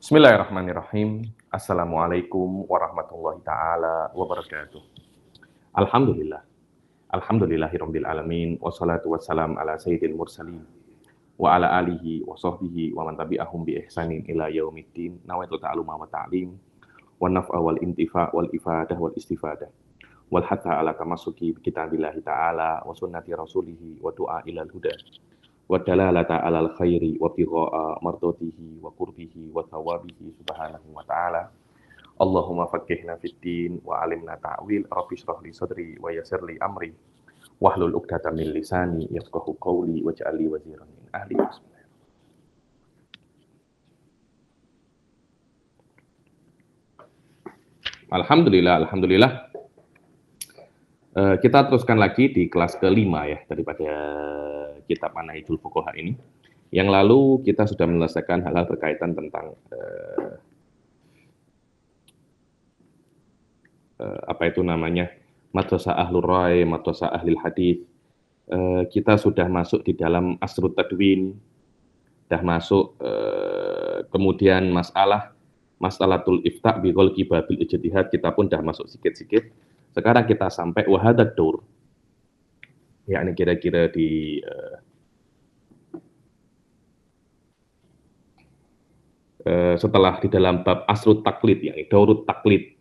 Bismillahirrahmanirrahim. Assalamualaikum warahmatullahi taala wabarakatuh. Alhamdulillah. Alhamdulillahirabbil alamin wassalatu wassalam ala sayyidil mursalin wa ala alihi wa sahbihi wa man tabi'ahum bi ihsanin ila yaumiddin. Nawaitu ta'aluma wa ta'lim wa naf'a wal intifa' wal ifadah wal istifadah wal hatta ala tamassuki bi kitabillahi ta'ala wa sunnati rasulihi wa du'a ilal huda wa dalalata alal khairi wa tigha'a mardatihi wa qurbihi wa thawabihi subhanahu wa ta'ala. Allahumma faqihna fid din wa alimna ta'wil, rabbi shrah li sadri wa yassir li amri wahlul 'uqdatam min lisani yafqahu qawli waj'al li waziran min ahli. Alhamdulillah. Kita teruskan lagi di kelas kelima ya daripada kitab Manhajul Fuqaha ini. Yang lalu kita sudah menyelesaikan hal-hal berkaitan tentang apa itu namanya, madrasah ahlur rai, madrasah ahlil hadis. Kita sudah masuk di dalam asrut tadwin, sudah masuk kemudian masalatul ifta' bi ghalqi babil ijtihad, kita pun sudah masuk sikit-sikit. Sekarang kita sampai wahadad daur. Ya, ini kira-kira di setelah di dalam bab asrut taklid, ya, daurut taklid.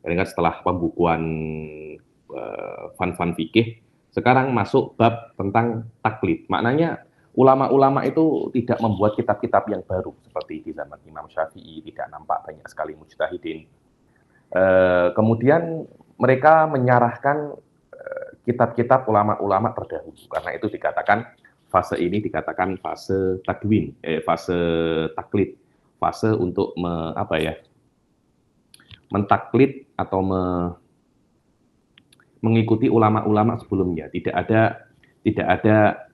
Ini kan setelah pembukuan fan-fan fikih, sekarang masuk bab tentang taklid. Maknanya ulama-ulama itu tidak membuat kitab-kitab yang baru seperti di zaman Imam Syafi'i, tidak nampak banyak sekali mujtahidin. Kemudian mereka menyarahkan kitab-kitab ulama-ulama terdahulu. Karena itu dikatakan fase ini dikatakan fase tadwin, fase taklid, fase untuk mentaklid atau mengikuti ulama-ulama sebelumnya. Tidak ada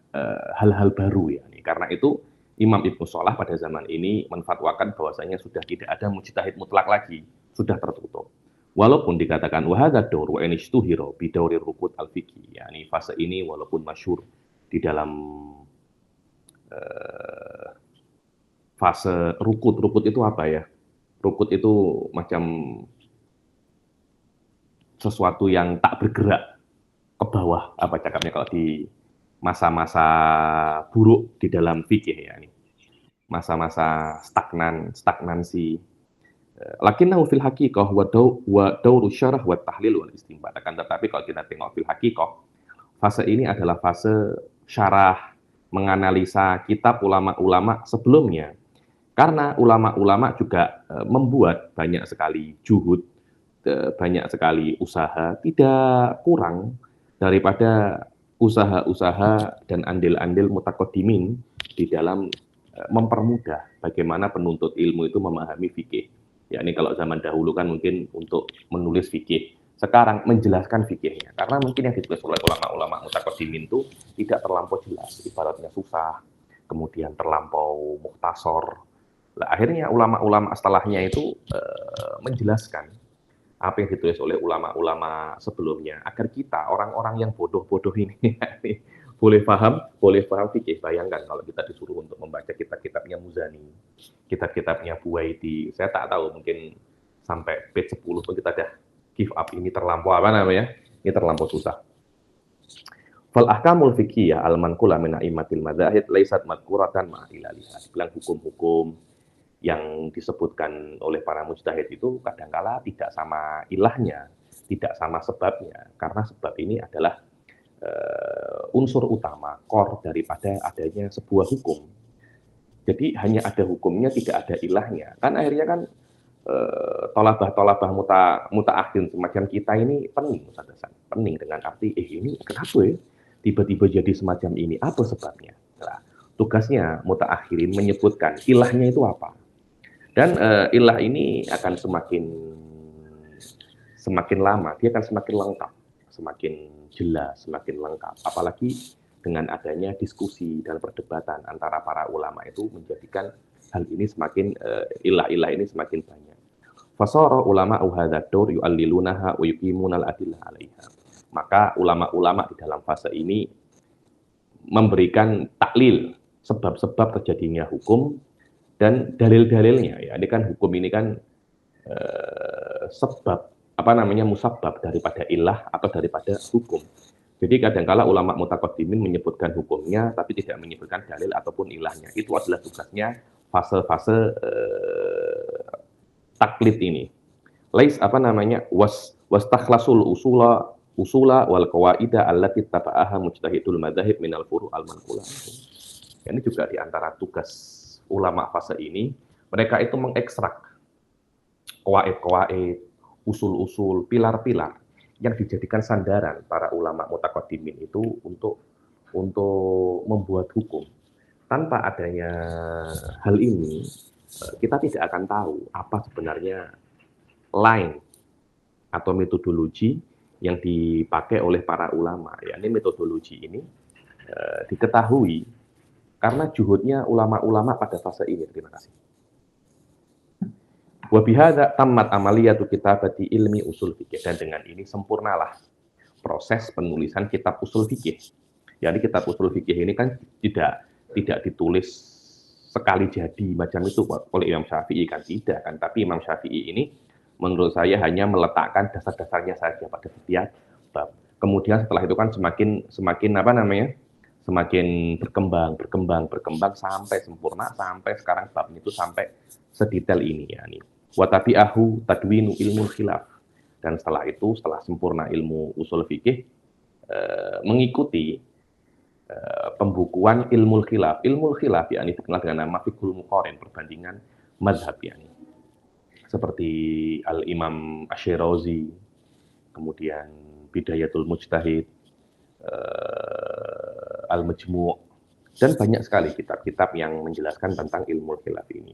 hal-hal baru ya. Karena itu Imam Ibnu Shalah pada zaman ini menfatwakan bahwasanya sudah tidak ada mujtahid mutlak lagi, sudah tertutup. Walaupun dikatakan wahada daur wa inishtuhira bi daurir rukut al-fiqhi, yakni fase ini walaupun masyhur di dalam fase rukut. Rukut itu apa ya? Rukut itu macam sesuatu yang tak bergerak ke bawah, apa cakapnya kalau di masa-masa buruk di dalam fikih ya, ini masa-masa stagnansi. Lakinnahu fil haqiqah wa dauru syarah wa tahlil wal istinbat. Akan tetapi kalau kita tengok fil haqiqah, fase ini adalah fase syarah, menganalisa kitab ulama-ulama sebelumnya. Karena ulama-ulama juga membuat banyak sekali juhud, banyak sekali usaha, tidak kurang daripada usaha-usaha dan andil-andil mutaqaddimin di dalam mempermudah bagaimana penuntut ilmu itu memahami fikih. Ya, ini kalau zaman dahulu kan mungkin untuk menulis fikih, sekarang menjelaskan fikihnya. Karena mungkin yang ditulis oleh ulama-ulama mutaqaddimin itu tidak terlampau jelas, ibaratnya susah, kemudian terlampau mukhtasar. Nah, akhirnya ulama-ulama setelahnya itu menjelaskan apa yang ditulis oleh ulama-ulama sebelumnya, agar kita orang-orang yang bodoh-bodoh ini boleh paham fikih. Bayangkan kalau kita disuruh untuk membaca kitab-kitabnya Muzani, kitab-kitabnya Buwaiti, saya tak tahu, mungkin sampai page 10 pun kita dah give up, ini terlampau ini terlampau susah. Fal ahkamul fiqhiyah al-manqula min a'immatil madzahib laisat madhkuratan ma'a ilaliha. Bilang hukum-hukum yang disebutkan oleh para mujtahid itu kadangkala tidak sama ilahnya, tidak sama sebabnya, karena sebab ini adalah unsur utama, core daripada adanya sebuah hukum. Jadi hanya ada hukumnya, tidak ada ilahnya. Kan akhirnya kan tolabah muta'akhir semacam kita ini pening, pening dengan arti ini kenapa ya tiba-tiba jadi semacam ini, apa sebabnya? Nah, tugasnya mutaakhirin menyebutkan ilahnya itu apa. Dan ilah ini akan semakin lama, dia akan semakin lengkap, semakin jelas, semakin lengkap. Apalagi dengan adanya diskusi dan perdebatan antara para ulama itu menjadikan hal ini semakin ilah-ilah ini semakin banyak. Fasara ulama hadza daur yu'allilunaha wa yuqimunal adillah 'alaiha. Maka ulama-ulama di dalam fase ini memberikan taklil sebab-sebab terjadinya hukum dan dalil-dalilnya ya. Ini kan hukum ini kan sebab musabbab daripada ilah atau daripada hukum. Jadi kadangkala ulama mutaqaddimin menyebutkan hukumnya tapi tidak menyebutkan dalil ataupun ilahnya. Itu adalah tugasnya fase-fase taklid ini. Lais wastakhlasul usula wal qawaida allati taba'aha mujtahidul madzhab minal furu' al manqulah. Ini juga di antara tugas ulama fase ini, mereka itu mengekstrak qawaid, usul-usul, pilar-pilar yang dijadikan sandaran para ulama mutaqaddimin itu untuk membuat hukum. Tanpa adanya hal ini, kita tidak akan tahu apa sebenarnya line atau metodologi yang dipakai oleh para ulama. Ya, ini metodologi ini diketahui karena juhudnya ulama-ulama pada fase ini. Terima kasih. Wa bihadza tammat amaliyatu kitabati ilmi usul fikih, dan dengan ini sempurnalah proses penulisan kitab usul fikih. Jadi kitab usul fikih ini kan tidak ditulis sekali jadi macam itu oleh Imam Syafi'i, kan tidak kan, tapi Imam Syafi'i ini menurut saya hanya meletakkan dasar-dasarnya saja pada setiap bab. Kemudian setelah itu kan semakin berkembang sampai sempurna, sampai sekarang bab itu sampai sedetail ini ya nih. Wa tabi'ahu tadwinu ilmu khilaf. Dan setelah sempurna ilmu usul fikih, mengikuti pembukuan ilmu khilaf. Ilmu khilaf ya ini dikenal dengan nama fiqhul muqarin, perbandingan mazhab ya ini. Seperti Al-Imam Asy-Syirazi, kemudian Bidayatul Mujtahid, Al-Majmu', dan banyak sekali kitab-kitab yang menjelaskan tentang ilmu khilaf ini.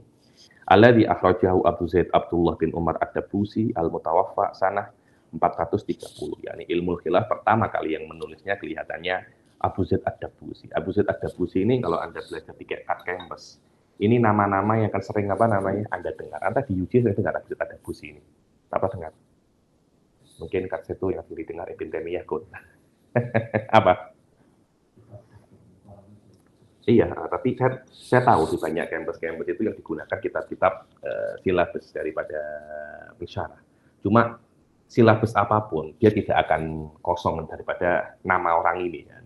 Alladzi akhrajahu Abu Zaid Abdullah bin Umar Ad-Dabusi al-Mutawaffa sanah 430. yakni ilmu khilaf pertama kali yang menulisnya kelihatannya Abu Zaid Ad-Dabusi. Abu Zaid Ad-Dabusi ini kalau Anda belajar di kampus, ini nama-nama yang akan sering Anda dengar. Anda di UJ saya dengar Abu Zaid Ad-Dabusi ini. Apa dengar? Mungkin itu yang sering dengar Ibn Taimiyah kun. Apa? Iya, tapi saya tahu di banyak kampus-kampus itu yang digunakan kitab-kitab silabus daripada bisyarah. Cuma silabus apapun, dia tidak akan kosong daripada nama orang ini. Ya.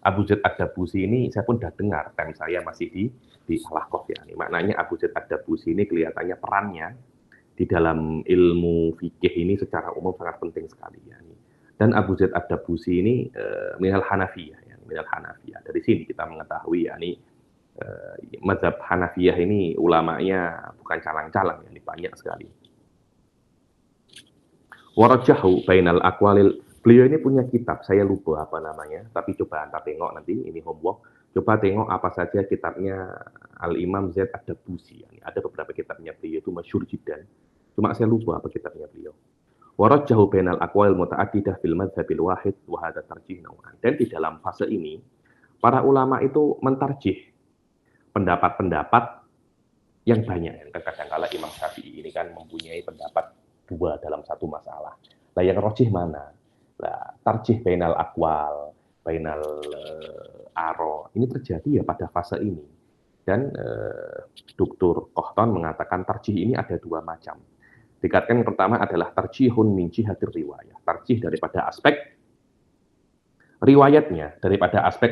Abu Zaid Ad-Dabusi ini saya pun sudah dengar, time saya masih di Al-Ahqaf ya. Maknanya Abu Zaid Ad-Dabusi ini kelihatannya perannya di dalam ilmu fikih ini secara umum sangat penting sekali. Ya. Dan Abu Zaid Ad-Dabusi ini minal Hanafiyah. Minal Hanafiyah. Dari sini kita mengetahui mazhab Hanafiyah ini ulamanya bukan calang-calang, ini banyak sekali. Warajahu bainal aqwalil. Beliau ini punya kitab, saya lupa apa namanya, tapi coba Anda tengok nanti, ini homework. Coba tengok apa saja kitabnya Al-Imam Zaid Ad-Dabusi. Ada beberapa kitabnya beliau itu masyhur jiddan. Cuma saya lupa apa kitabnya beliau. Warajahu bainal aqwal muta'addidah fil madzhabil wahid wa hadza tarjih nau'an. Dan di dalam fase ini para ulama itu mentarjih pendapat-pendapat yang banyak. Kadang-kala Imam Syafi'i ini kan mempunyai pendapat dua dalam satu masalah. Lah yang rajih mana? Lah tarjih bainal aqwal, bainal aro. Ini terjadi ya pada fase ini. Dan Dr. Kohton mengatakan tarjih ini ada dua macam. Dikatakan yang pertama adalah tarjihun min jihatir riwayah. Tarjih daripada aspek riwayatnya, daripada aspek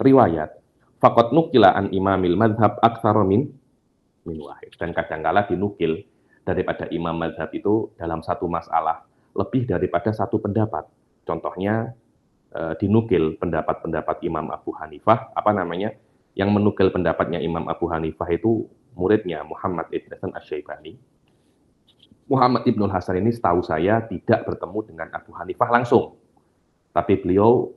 riwayat. Faqad nukila an imamil madhab aktsara min wahid. Dan kadangkala dinukil daripada imam madhab itu dalam satu masalah lebih daripada satu pendapat. Contohnya dinukil pendapat-pendapat Imam Abu Hanifah, yang menukil pendapatnya Imam Abu Hanifah itu muridnya Muhammad ibn Hasan Asy-Syaibani. Muhammad ibn Hasan ini setahu saya tidak bertemu dengan Abu Hanifah langsung. Tapi beliau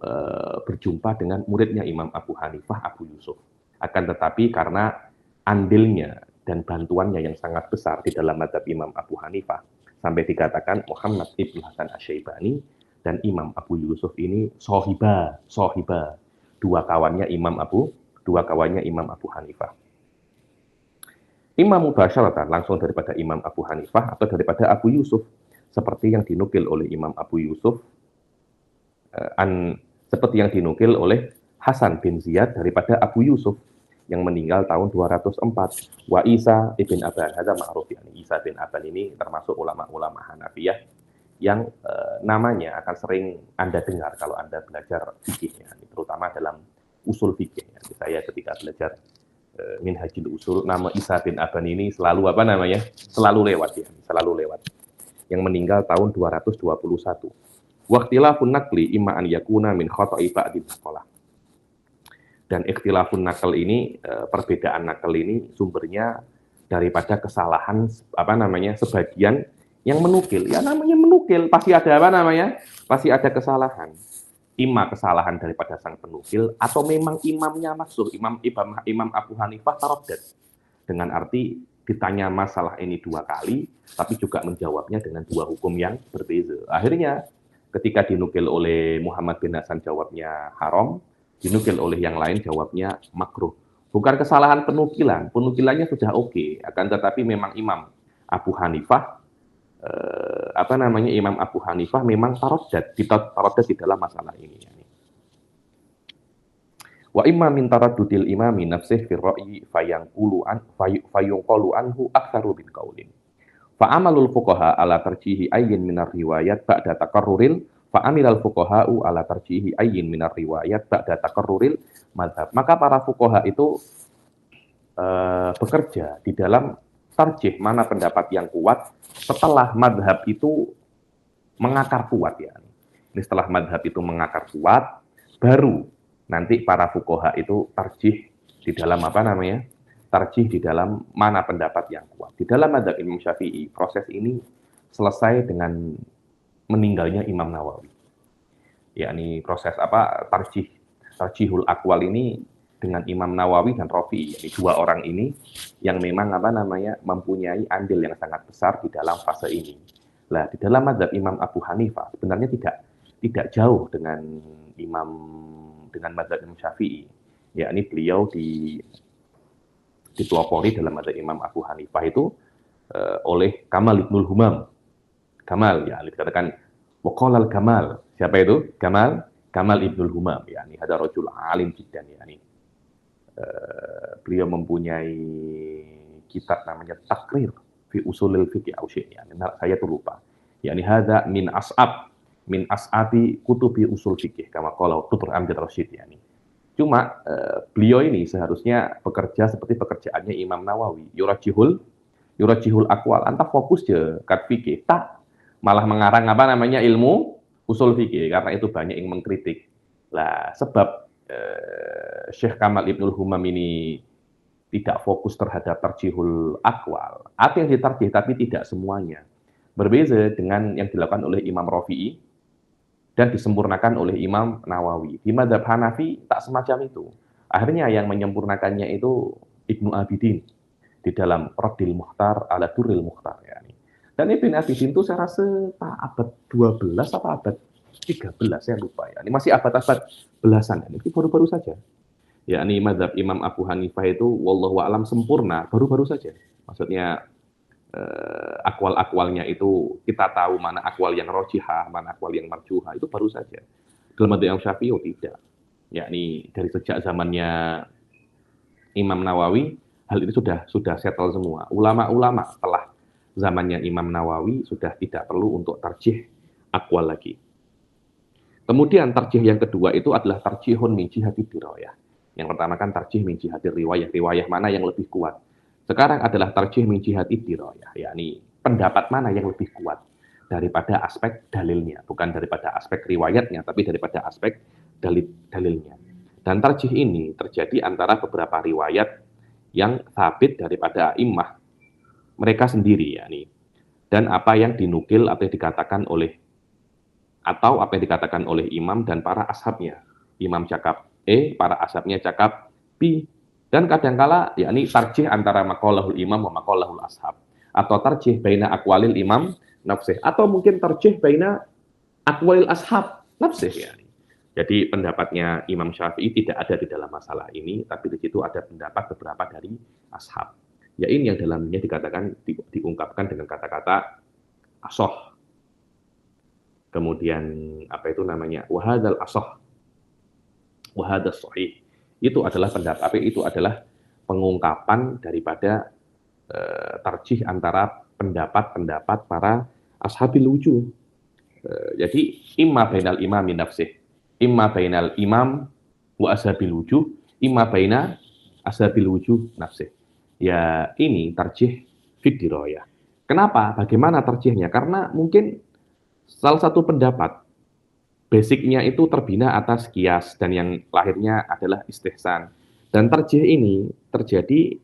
berjumpa dengan muridnya Imam Abu Hanifah, Abu Yusuf. Akan tetapi karena andilnya dan bantuannya yang sangat besar di dalam mazhab Imam Abu Hanifah, sampai dikatakan Muhammad ibn Hasan Asy-Syaibani dan Imam Abu Yusuf ini sohiba, dua kawannya Imam Abu Hanifah. Imam mubasyaratan langsung daripada Imam Abu Hanifah atau daripada Abu Yusuf, seperti yang dinukil oleh Imam Abu Yusuf, seperti yang dinukil oleh Hasan bin Ziyad daripada Abu Yusuf, yang meninggal tahun 204. Wa Isa ibn Aban, ada ma'ruf ya. Isa bin Aban ini termasuk ulama-ulama Hanafiyah yang namanya akan sering Anda dengar kalau Anda belajar fikih ya, terutama dalam usul fikih ya. Saya ketika belajar Minhajul Usul, nama Isa bin Aban ini selalu apa namanya? Selalu lewat ya, selalu lewat. Yang meninggal tahun 221. Waqtilafun naqli imma an yakuna min khata'i ba'di sekolah. Dan ikhtilafun nakal ini, perbedaan nakal ini sumbernya daripada kesalahan apa namanya sebagian yang menukil. Ya namanya menukil pasti ada apa namanya? Pasti ada kesalahan. Imam kesalahan daripada sang penukil atau memang imamnya maksud Imam Abu Hanifah taradad. Dengan arti ditanya masalah ini 2 kali tapi juga menjawabnya dengan 2 hukum yang berbeza. Akhirnya ketika dinukil oleh Muhammad bin Hasan jawabnya haram, dinukil oleh yang lain jawabnya makruh. Bukan kesalahan penukilan, penukilannya sudah oke, akan tetapi memang Imam Abu Hanifah Imam Abu Hanifah memang taradad di dalam masalah ini. Wa imma min taraddudil imami nafsih fi ra'yi fayunqalu anhu aktsaru bin qaulin. Fa amalul fuqaha ala tarjihi ayyin minar riwayat ba'da taqarruril fa amilal fuqaha'u ala tarjihi ayyin minar riwayat ba'da taqarruril mazhab. Maka para fuqaha itu bekerja di dalam tarjih mana pendapat yang kuat setelah madhab itu mengakar kuat ya. Ini setelah madhab itu mengakar kuat, baru nanti para fuqaha itu tarjih di dalam apa namanya? Tarjih di dalam mana pendapat yang kuat. Di dalam madhab Imam Syafi'i, proses ini selesai dengan meninggalnya Imam Nawawi. Yakni proses apa? Tarjihul aqwal ini dengan Imam Nawawi dan Rafi'i, yakni 2 orang ini yang memang apa namanya mempunyai andil yang sangat besar di dalam fase ini. Nah, di dalam mazhab Imam Abu Hanifah sebenarnya tidak jauh dengan mazhab Imam Syafi'i. Yakni beliau dipelopori dalam mazhab Imam Abu Hanifah itu oleh Kamal Ibnul Humam. Kamal ya, dikatakan waqala al-Kamal. Siapa itu? Kamal Ibnul Humam, yakni ada rajul alim jiddan yakni. Beliau mempunyai kitab namanya Taqrir fi Usulil Fiqh au syai'. Saya tuh lupa. Yani hadza min as'abi kutubi usul fikih kama qala Dr. Amjad Rasyid yani. Cuma beliau ini seharusnya bekerja seperti pekerjaannya Imam Nawawi, yurajihul aqwal, anta fokus je kat fikih, tak malah mengarang apa namanya ilmu usul fikih karena itu banyak yang mengkritik. Lah sebab Syekh Kamal Ibnul Humam ini tidak fokus terhadap tarjihul aqwal. Ada yang ditarjih tapi tidak semuanya. Berbeza dengan yang dilakukan oleh Imam Rafi'i dan disempurnakan oleh Imam Nawawi. Di mazhab Hanafi tak semacam itu. Akhirnya yang menyempurnakannya itu Ibnu Abidin di dalam Raddil Mukhtar ala Durril Mukhtar yani. Dan Ibnu Abidin itu saya rasa abad 12 apa abad 13 saya lupa ya. Ini masih abad-abad belasan, ini baru-baru saja. Ya, ini mazhab Imam Abu Hanifah itu wallahu a'lam sempurna baru-baru saja. Maksudnya akwal-akwalnya itu kita tahu mana akwal yang rojihah, mana akwal yang marjuhah itu baru saja. Dalam mazhab Imam Syafi'i tidak. Ya, ini dari sejak zamannya Imam Nawawi hal itu sudah settle semua. Ulama-ulama setelah zamannya Imam Nawawi sudah tidak perlu untuk tarjih akwal lagi. Kemudian tarjih yang kedua itu adalah tarjihun min jihati dirayah. Yang pertama kan tarjih min jihati riwayah mana yang lebih kuat. Sekarang adalah tarjih min jihati dirayah, yakni pendapat mana yang lebih kuat daripada aspek dalilnya, bukan daripada aspek riwayatnya, tapi daripada aspek dalilnya. Dan tarjih ini terjadi antara beberapa riwayat yang sabit daripada a'immah mereka sendiri, yakni dan apa yang dinukil atau yang dikatakan oleh imam dan para ashabnya. Imam cakap para ashabnya cakap B. Dan kadangkala yakni tarjih antara maqalahul imam wa maqalahul ashab. Atau tarjih baina aqwalil imam nafsih. Atau mungkin tarjih baina aqwalil ashab nafsih. Yani. Jadi pendapatnya Imam Syafi'i tidak ada di dalam masalah ini, tapi di situ ada pendapat beberapa dari ashab. Ya ini yang dalamnya dikatakan diungkapkan dengan kata-kata asoh. Kemudian apa itu namanya wahadzal asoh, wahadzal sahih. Itu adalah pendapat, itu adalah pengungkapan daripada tarjih antara pendapat-pendapat para ashabil wujuh. Jadi imma bainal imam min nafsih, imma bainal imam wa ashabil wujuh, imma baina ashabil wujuh nafsih. Ya ini tarjih fid dirayah. Kenapa? Bagaimana tarjihnya? Karena mungkin salah satu pendapat basicnya itu terbina atas qiyas dan yang lahirnya adalah istihsan. Dan tarjih ini terjadi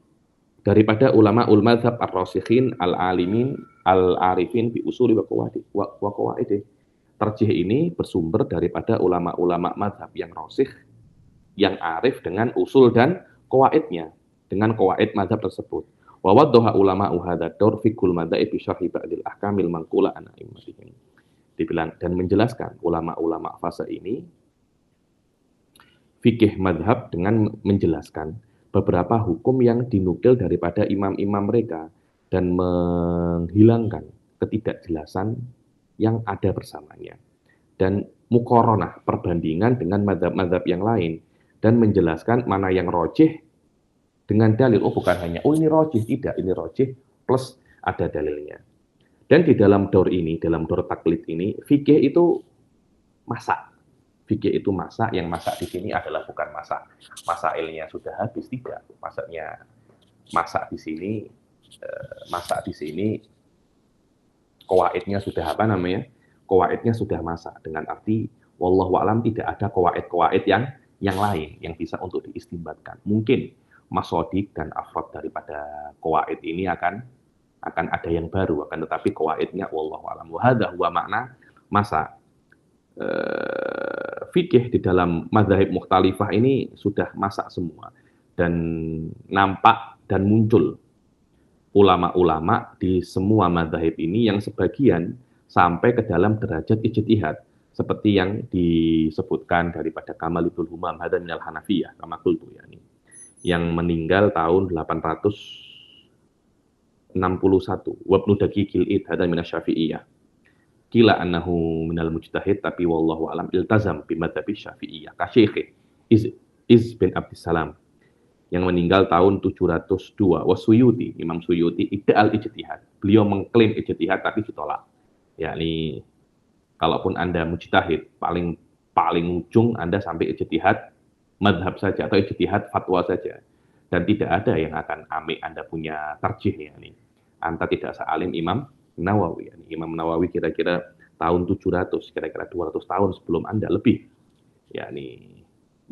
daripada ulama mazhab ar-rasikhin al-alimin al-arifin bi usuli wa qawaidih. Tarjih ini bersumber daripada ulama-ulama mazhab yang rasikh, yang arif dengan usul dan qawaidnya, dengan qawaid mazhab tersebut. Wa waddaha ulama hadza daur fi kul madzhab bi syarhi ba'dil ahkamil manqula an a'immatihim. Dibilang dan menjelaskan ulama-ulama fase ini fikih mazhab dengan menjelaskan beberapa hukum yang dinukil daripada imam-imam mereka dan menghilangkan ketidakjelasan yang ada bersamanya. Dan muqaranah, perbandingan dengan mazhab-mazhab yang lain dan menjelaskan mana yang rojih dengan dalil. Oh bukan hanya, oh ini rojih, tidak, ini rojih plus ada dalilnya. Dan di dalam daur ini, dalam daur taklid ini, fikih itu masak. Fikih itu masak, yang masak di sini adalah bukan masak masailnya sudah habis, tidak. Maksudnya masak di sini qawaidnya sudah apa namanya? Qawaidnya sudah masak dengan arti wallahu a'lam tidak ada qawaid-qawaid yang lain yang bisa untuk diistinbatkan. Mungkin masodik dan afrod daripada qawaid ini akan ada yang baru, akan tetapi qawaidnya wallahu a'lam. Wa hadza huwa makna masak. Fikih di dalam mazhab mukhtalifah ini sudah masak semua dan nampak dan muncul ulama-ulama di semua mazhab ini yang sebagian sampai ke dalam derajat ijtihad seperti yang disebutkan daripada Kamal Ibnul Humam hadza minal Hanafiyah kama qultu yani yang meninggal tahun 861 wa Ibnu Daqiqil Id hadza minasy Syafi'iyah. Kila annahu minal mujtahid tapi wallahu alam iltazam bi madzhab Syafi'iyah ka Syekh Iz bin Abdissalam yang meninggal tahun 702. Wasuyuti, Imam Suyuti ideal ijtihad. Beliau mengklaim ijtihad tapi ditolak. Yakni kalaupun Anda mujtahid paling ujung Anda sampai ijtihad madhab saja atau ijtihad fatwa saja dan tidak ada yang akan ambil Anda punya tarjih yakni. Anda tidak sealim Imam Nawawi. Imam Nawawi kira-kira tahun 700, kira-kira 200 tahun sebelum Anda lebih. Yakni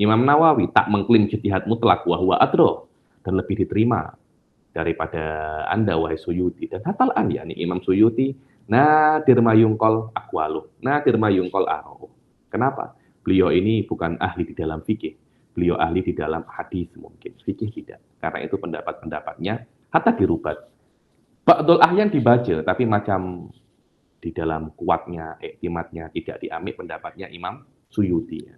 Imam Nawawi tak mengklaim ijtihad mutlak wa huwa adro dan lebih diterima daripada Anda wahai Suyuti. Dan hatalan yakni Imam Suyuti nadir mayungkol aqwalu, nadir mayungkol aro. Kenapa? Beliau ini bukan ahli di dalam fikih. Beliau ahli di dalam hadis mungkin, fikih tidak. Karena itu pendapat-pendapatnya hatta dirubat. Ba'dul ahyan dibaca, tapi macam di dalam kuatnya, iktimatnya, tidak diambil pendapatnya Imam Suyuti.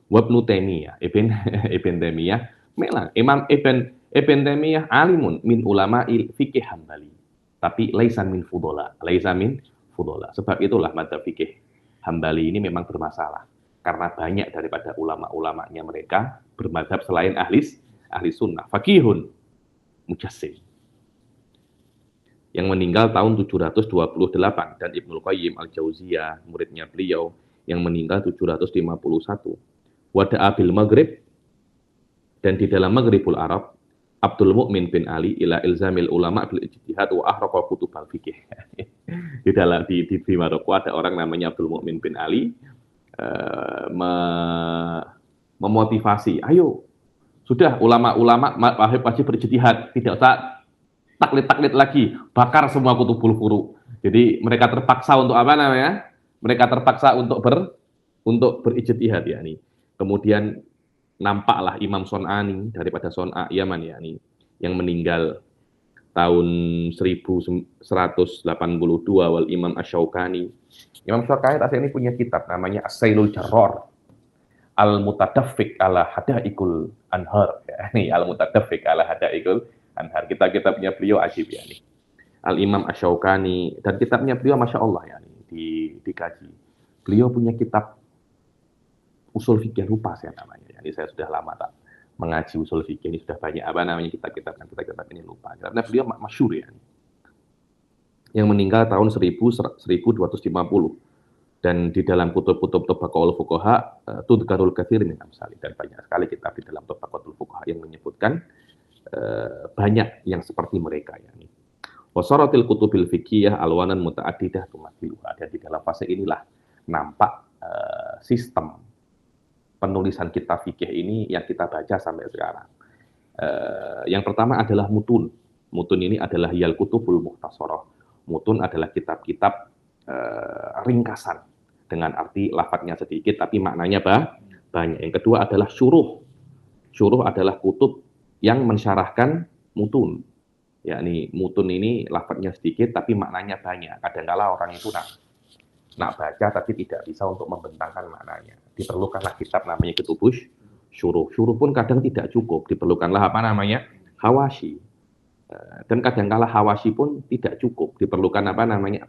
Wabnu Taimiyah, Ibn Taimiyah, memang Imam Ibn Taimiyah alimun min ulama fikih Hambali, tapi laisan min fudola, Sebab itulah madzhab fikih Hambali ini memang bermasalah, karena banyak daripada ulama-ulamanya mereka bermadzhab selain ahli sunnah, fakihun, mujassim. Yang meninggal tahun 728 dan Ibnul Qayyim Al-Jauziyah muridnya beliau yang meninggal 751. Wada'a bil Maghrib dan di dalam Maghribul Arab Abdul Mukmin bin Ali ila ilzamil ulama bil ijtihad wa ahraqa kutubal fikih. Di dalam di Maroko ada orang namanya Abdul Mukmin bin Ali memotivasi, ayo sudah ulama-ulama wajib berijtihad, tidak usah taklid lagi, bakar semua kutubul furu. Jadi mereka terpaksa untuk apa namanya? Mereka terpaksa untuk berijtihad yakni. Kemudian nampaklah Imam Son'ani daripada Son'a Yaman yakni yang meninggal tahun 1182 wal Imam Asy-Syaukani. Imam Syaukani ini punya kitab namanya As-Sailul Jarrar. Al-Mutadaffiq ala Hadaikul Anhar. Ini Al-Mutadaffiq ala Hadaikul Anhar. Kitabnya beliau ajib ya nih. Al-Imam Asy-Syaukani dan kitabnya beliau Masya Allah ya nih, dikaji. Beliau punya kitab usul fikih lupa saya namanya. Ini saya sudah lama tak mengaji usul fikih ini sudah banyak kitab-kitab ini lupa. Karena beliau masyhur ya. Yang meninggal tahun 1250 dan di dalam kutub-kutub Tabaqatul Fuqaha tudkarul katsir min amsali, dan banyak sekali kitab di dalam Tabaqatul Fuqaha yang menyebutkan banyak yang seperti mereka ya. Wasaratil kutubil fiqhiyah alwanan muta'addidah tumathiluha. Dan di dalam fase inilah nampak sistem penulisan kitab fikih ini yang kita baca sampai sekarang. Yang pertama adalah mutun. Mutun ini adalah yal kutubul mukhtasarah. Mutun adalah kitab-kitab ringkasan dengan arti lafadznya sedikit tapi maknanya banyak. Yang kedua adalah syuruh. Syuruh adalah kutub yang mensyarahkan mutun. Yakni mutun ini lafadznya sedikit tapi maknanya banyak. Kadang-kala orang itu nak baca tapi tidak bisa untuk membentangkan maknanya. Diperlukanlah kitab namanya Kutubus Syuruh. Syuruh pun kadang tidak cukup. Diperlukanlah hawashi. Dan kadang-kala hawashi pun tidak cukup. Diperlukan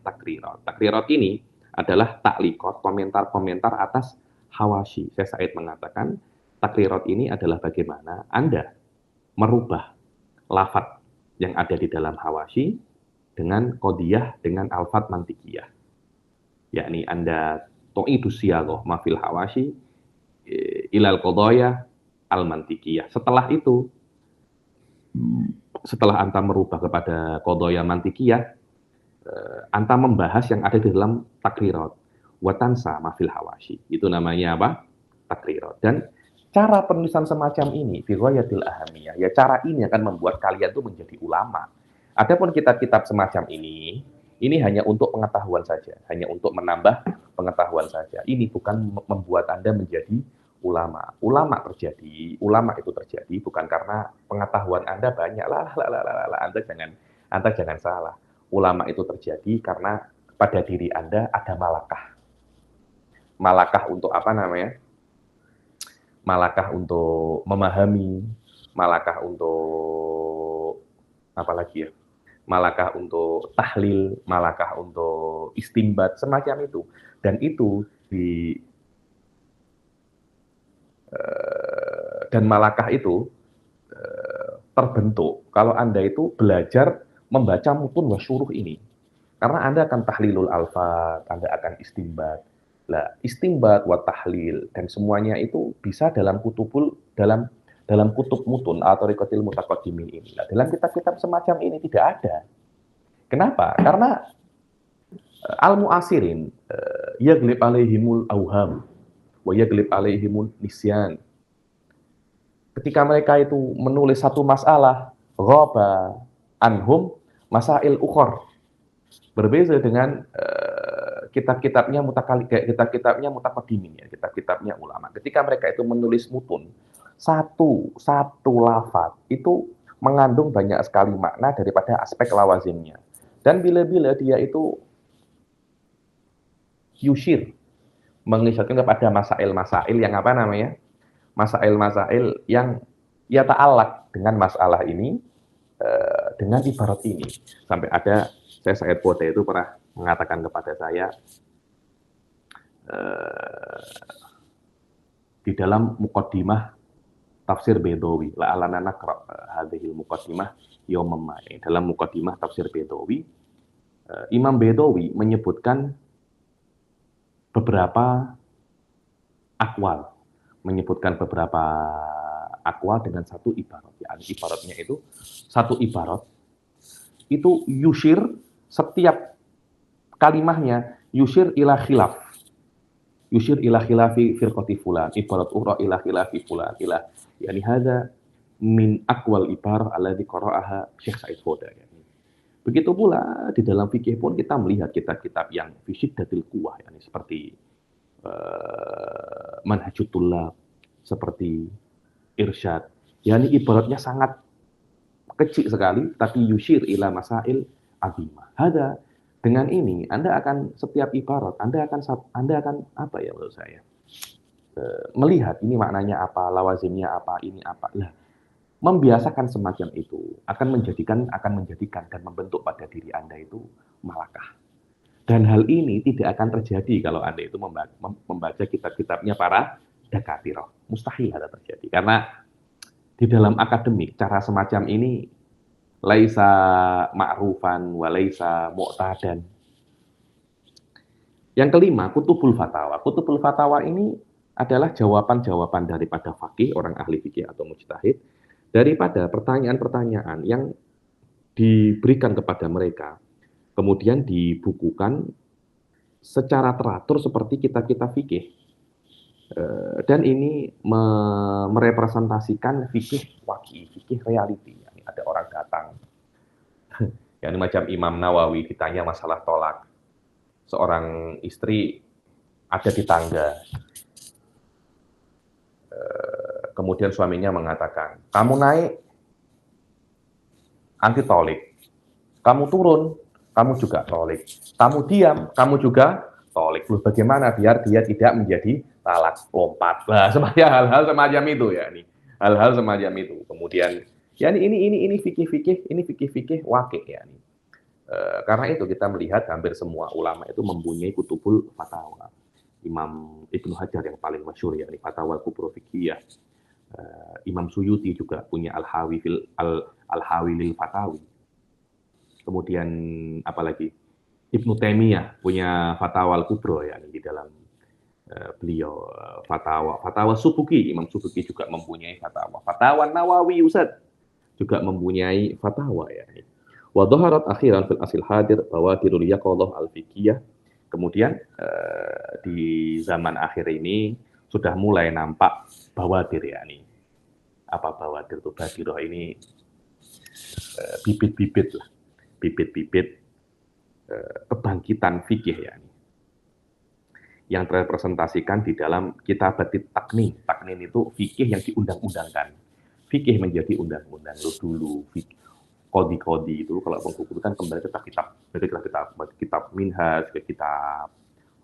takrirat. Takrirat ini adalah taklikot, komentar-komentar atas hawashi. Syekh Said mengatakan takrirat ini adalah bagaimana Anda merubah lafadz yang ada di dalam hawashi dengan qodiyah dengan alfat mantikiyah. Yakni Anda to'idus siyaghah mafil hawashi ilal qodaya al mantikiyah. Setelah itu, setelah Anda merubah kepada qodaya mantikiyah, Anda membahas yang ada di dalam takrirat. Watansa mafil hawashi. Itu namanya apa? Takrirat. Dan cara penulisan semacam ini, firwayatil ahamiyah, ya cara ini akan membuat kalian tuh menjadi ulama. Adapun kitab-kitab semacam ini hanya untuk pengetahuan saja, hanya untuk menambah pengetahuan saja. Ini bukan membuat Anda menjadi ulama. Ulama itu terjadi bukan karena pengetahuan Anda banyak. Anda jangan salah. Ulama itu terjadi karena pada diri Anda ada malakah. Malakah untuk apa namanya? Malakah untuk memahami, malakah untuk apa lagi ya? Malakah untuk tahlil, malakah untuk istimbat, semacam itu. Dan itu dan malakah itu terbentuk kalau Anda itu belajar membaca mutun wa syuruh ini. Karena Anda akan tahlilul alfaz, Anda akan istimbat. Lah, istimbat wa tahlil dan semuanya itu bisa dalam kutub mutun atau rikotil mutaqaddimin ini. Nah, dalam kitab-kitab semacam ini tidak ada. Kenapa? Karena al-mu'asirin yaglib alaihimul auham wa yaglib alaihimul nisyan. Ketika mereka itu menulis satu masalah, ghaba anhum masail ukhor. Berbeza dengan kitab-kitabnya mutaqaddimin ya, kitab-kitabnya ulama. Ketika mereka itu menulis mutun, satu lafaz itu mengandung banyak sekali makna daripada aspek lawazimnya. Dan bila-bila dia itu yushir, mengisyaratkan kepada masail-masail yang apa namanya? Masail-masail yang ya ta'alaq dengan masalah ini, dengan ibarat ini. Sampai ada Syekh Said Pote itu pernah mengatakan kepada saya, di dalam muqaddimah tafsir Bedawi, la'alana naqra hadhil muqaddimah yawmam ma. Dalam muqaddimah tafsir Bedawi, Imam Bedawi menyebutkan beberapa akwal, dengan satu ibarat. Ya, ibaratnya itu satu ibarat itu yushir, setiap kalimahnya yushir ila khilaf. Yushir ila khilafi firqati fulan, ibarat ukhra ila khilafi fulan, ila yani hadza min aqwal ibar alladzi qara'aha Syekh Said Foda. Begitu pula di dalam fikih pun kita melihat kitab-kitab yang fi syiddatil quwah, yani seperti Manhajut Thullab, seperti Irsyad. Yani ibaratnya sangat kecil sekali tapi yushir ila masail azimah. Hada, dengan ini Anda akan setiap ibarat Anda akan apa ya menurut saya? Melihat ini maknanya apa, lawazimnya apa, ini apa. Lah, membiasakan semacam itu akan menjadikan dan membentuk pada diri Anda itu malakah. Dan hal ini tidak akan terjadi kalau Anda itu membaca kitab-kitabnya para dakatirah. Mustahil ada terjadi. Karena di dalam akademik cara semacam ini laisa ma'rufan wa laisa mu'tadan. Yang kelima, kutubul fatawa. Kutubul fatawa ini adalah jawaban-jawaban daripada faqih, orang ahli fikih atau mujtahid, daripada pertanyaan-pertanyaan yang diberikan kepada mereka, kemudian dibukukan secara teratur seperti kitab-kitab fikih. Dan ini merepresentasikan fikih waqi, fikih reality. Yani ada orang datang, yani macam Imam Nawawi ditanya masalah tolak. Seorang istri ada di tangga, kemudian suaminya mengatakan, kamu naik, anti tolik. Kamu turun, kamu juga tolik. Kamu diam, kamu juga tolik. Lalu bagaimana biar dia tidak menjadi talak lompat? Nah, hal-hal semacam itu ya nih. Hal-hal semacam itu. Kemudian ya ini fikih wakil ya nih. Karena itu kita melihat hampir semua ulama itu mempunyai kutubul fatawa. Imam Ibnu Hajar yang paling masyhur ya, Fatwa Kubro Fiqhiyah. Imam Suyuti juga punya Al-Hawi lil Fatawi. Kemudian apalagi Ibnu Taimiyah punya Fatwa Al-Kubro ya di dalam beliau Fatwa Subuki. Imam Subuki juga mempunyai fatwa. Fatwa Nawawi Ustaz juga mempunyai fatwa ya. Wa dhaharat akhiran fil asil hadir bawadirul yaqadhah al-fiqhiyah. Kemudian di zaman akhir ini sudah mulai nampak bawadir ya nih. Apa bawadir itu? Badiroh ini bibit-bibit lah. Bibit-bibit kebangkitan fikih ya nih. Yang terrepresentasikan di dalam kitabatit taknin. Taknin itu fikih yang diundang-undangkan. Fikih menjadi undang-undang dulu fikih. Kodi-kodi itu kalau mengukur kan kembali ke kitab Minhaj, ke kitab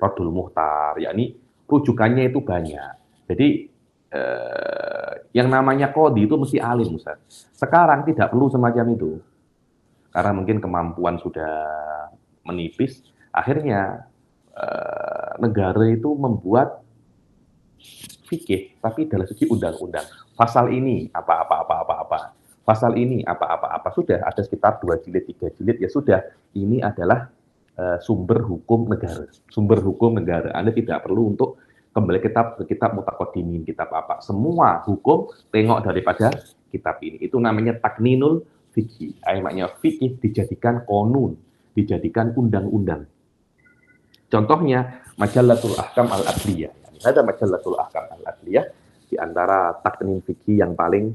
Radul Muhtar, yakni rujukannya itu banyak. Jadi yang namanya kodi itu mesti alim, Ustaz. Sekarang tidak perlu semacam itu. Karena mungkin kemampuan sudah menipis, akhirnya negara itu membuat fikih, tapi dalam segi undang-undang. Pasal ini apa. Pasal ini apa. Sudah ada sekitar 2 jilid, 3 jilid, ya sudah. Ini adalah sumber hukum negara. Sumber hukum negara. Anda tidak perlu untuk kembali ke kitab mutaqaddimin, kitab apa. Semua hukum tengok daripada kitab ini. Itu namanya takninul fikih. Maknanya fikih dijadikan konun, dijadikan undang-undang. Contohnya Majallatul Ahkam Al-Adliyah. Ada Majallatul Ahkam Al-Adliyah di antara taknin fikih yang paling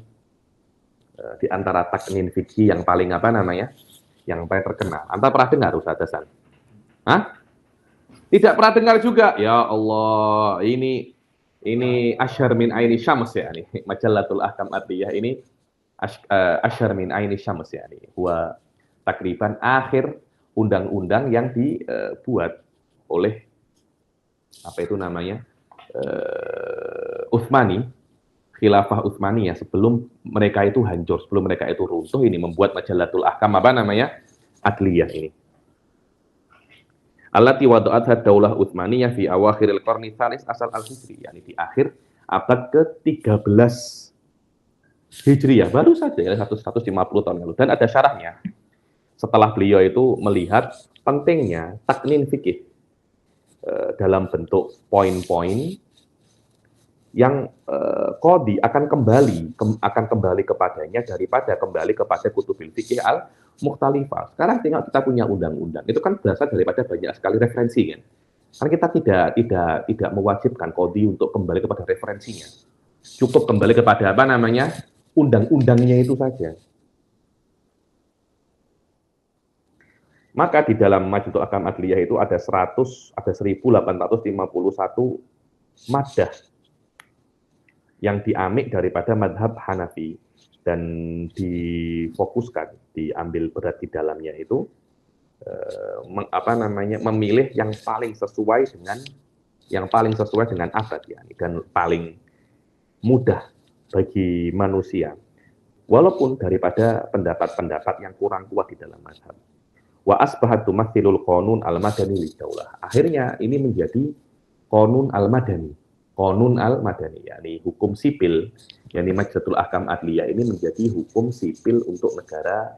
apa namanya? Yang paling terkenal. Anda pernah dengar Ustaz Hasan? Hah? Tidak pernah dengar juga. Ya Allah, ini Asyhar min Aini Syams ya ini. Majallatul Ahkam Al-Adliyah ini Asyhar min Aini Syams ya ini. Huwa takriban akhir undang-undang yang dibuat oleh apa itu namanya? Utsmani, Khilafah Utsmaniyah sebelum mereka itu hancur, sebelum mereka itu runtuh, ini membuat Majallatul Ahkam apa namanya? Adliyah ini. Allati wada'atha daulah Utsmaniyah fi awakhiril qarni tsalis asal al-hijri, yakni di akhir abad ke-13 Hijriyah, baru saja ya 150 tahun lalu, dan ada syarahnya. Setelah beliau itu melihat pentingnya taknin fikih dalam bentuk poin-poin yang kodi akan kembali kepadanya daripada kembali kepada kutubil fikih al-mukhtalifah. Sekarang tinggal kita punya undang-undang. Itu kan berasal daripada banyak sekali referensi kan. Karena kita tidak mewajibkan kodi untuk kembali kepada referensinya. Cukup kembali kepada apa namanya? Undang-undangnya itu saja. Maka di dalam Majallatul Ahkam Adliyah itu ada 1851 madhah yang diamik daripada madhab Hanafi dan difokuskan, diambil berat di dalamnya itu memilih yang paling sesuai dengan abad ya, dan paling mudah bagi manusia, walaupun daripada pendapat-pendapat yang kurang kuat di dalam mazhab. Wa asbahat tumathilul qanun al-madani lidaulah. Akhirnya ini menjadi qanun al-madani, Qanun al-Madani, yakni hukum sipil, yakni Majlatul Ahkam Adliyah ini menjadi hukum sipil untuk negara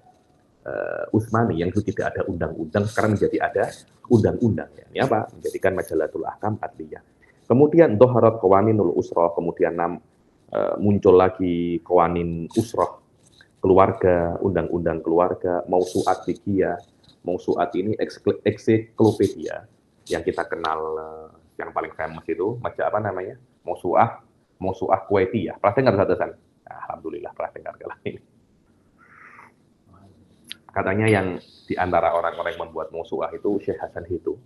Utsmani yang itu tidak ada undang-undang, sekarang menjadi ada undang-undang. Ini apa? Menjadikan Majlatul Ahkam Adliyah. Kemudian Dhaharat Qawaninul Usrah, kemudian muncul lagi Qawanin Usrah, keluarga, undang-undang keluarga, Mausu'at Fiqhiyah. Mausu'at ini eksiklopedia yang kita kenal, yang paling famous itu macam apa namanya? Mausu'ah Kuwaitiyah. Pernah dengar Ustaz? Alhamdulillah pernah dengar kalau ini. Katanya yang di antara orang-orang yang membuat Mausu'ah itu Syekh Hasan Hitu,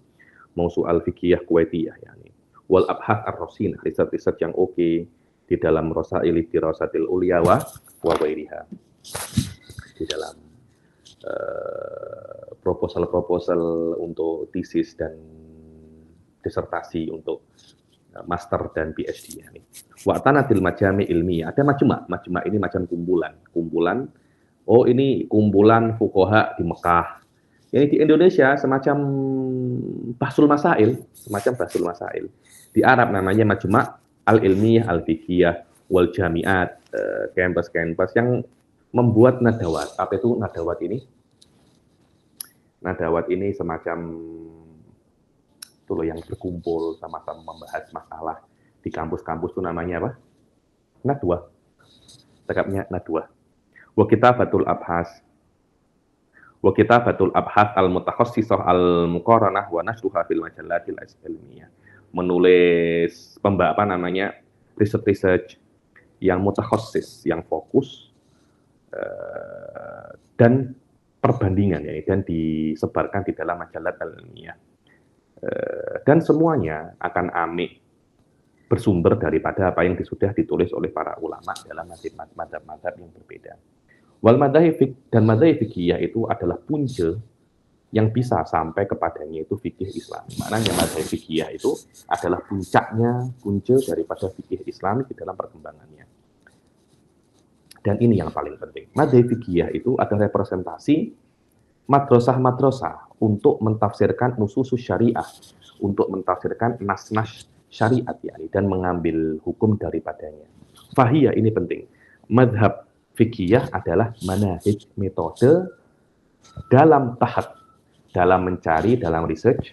Mausu'al Fiqhiyah Kuwaitiyah, yani wal abhath ar-rasinah, riset-riset yang oke di dalam Rasail Dirasatil Ulya wa ghairiha, di dalam proposal-proposal untuk tesis dan disertasi untuk master dan PhD. Wa tanatil majami ilmiah, ada majma' ini macam kumpulan. Oh, ini kumpulan fuqaha di Mekah. Ini di Indonesia semacam Bahsul Masail. Di Arab namanya Majma' al-Ilmiyah al-Fiqhiyah wal Jami'at, kampus-kampus yang membuat nadawat. Apa itu nadawat ini? Nadawat ini semacam itu loh yang berkumpul sama-sama membahas masalah di kampus-kampus itu namanya apa? Nadwah. Tekapnya nadwah. Wa kitabatul abhas al-mutakhassisah al-muqaranah wa nashruha fil majallatil ilmiyah. Menulis research yang mutakhassis, yang fokus dan perbandingan ya, dan disebarkan di dalam majalah ilmiah. Dan semuanya akan amik bersumber daripada apa yang sudah ditulis oleh para ulama dalam mazhab-mazhab yang berbeda. Wal madzhab dan madzhab fikih itu adalah punca yang bisa sampai kepadanya itu fikih Islam. Maknanya madzhab fikih itu adalah punca daripada fikih Islam di dalam perkembangannya. Dan ini yang paling penting. Madzhab fikih itu adalah representasi madrasah-madrasah untuk mentafsirkan nusus syariah, untuk mentafsirkan nas-nas syariat dan mengambil hukum daripadanya. Fahiyah ini penting. Madhab fikih adalah manhaj, metode dalam tahap, dalam mencari, dalam research,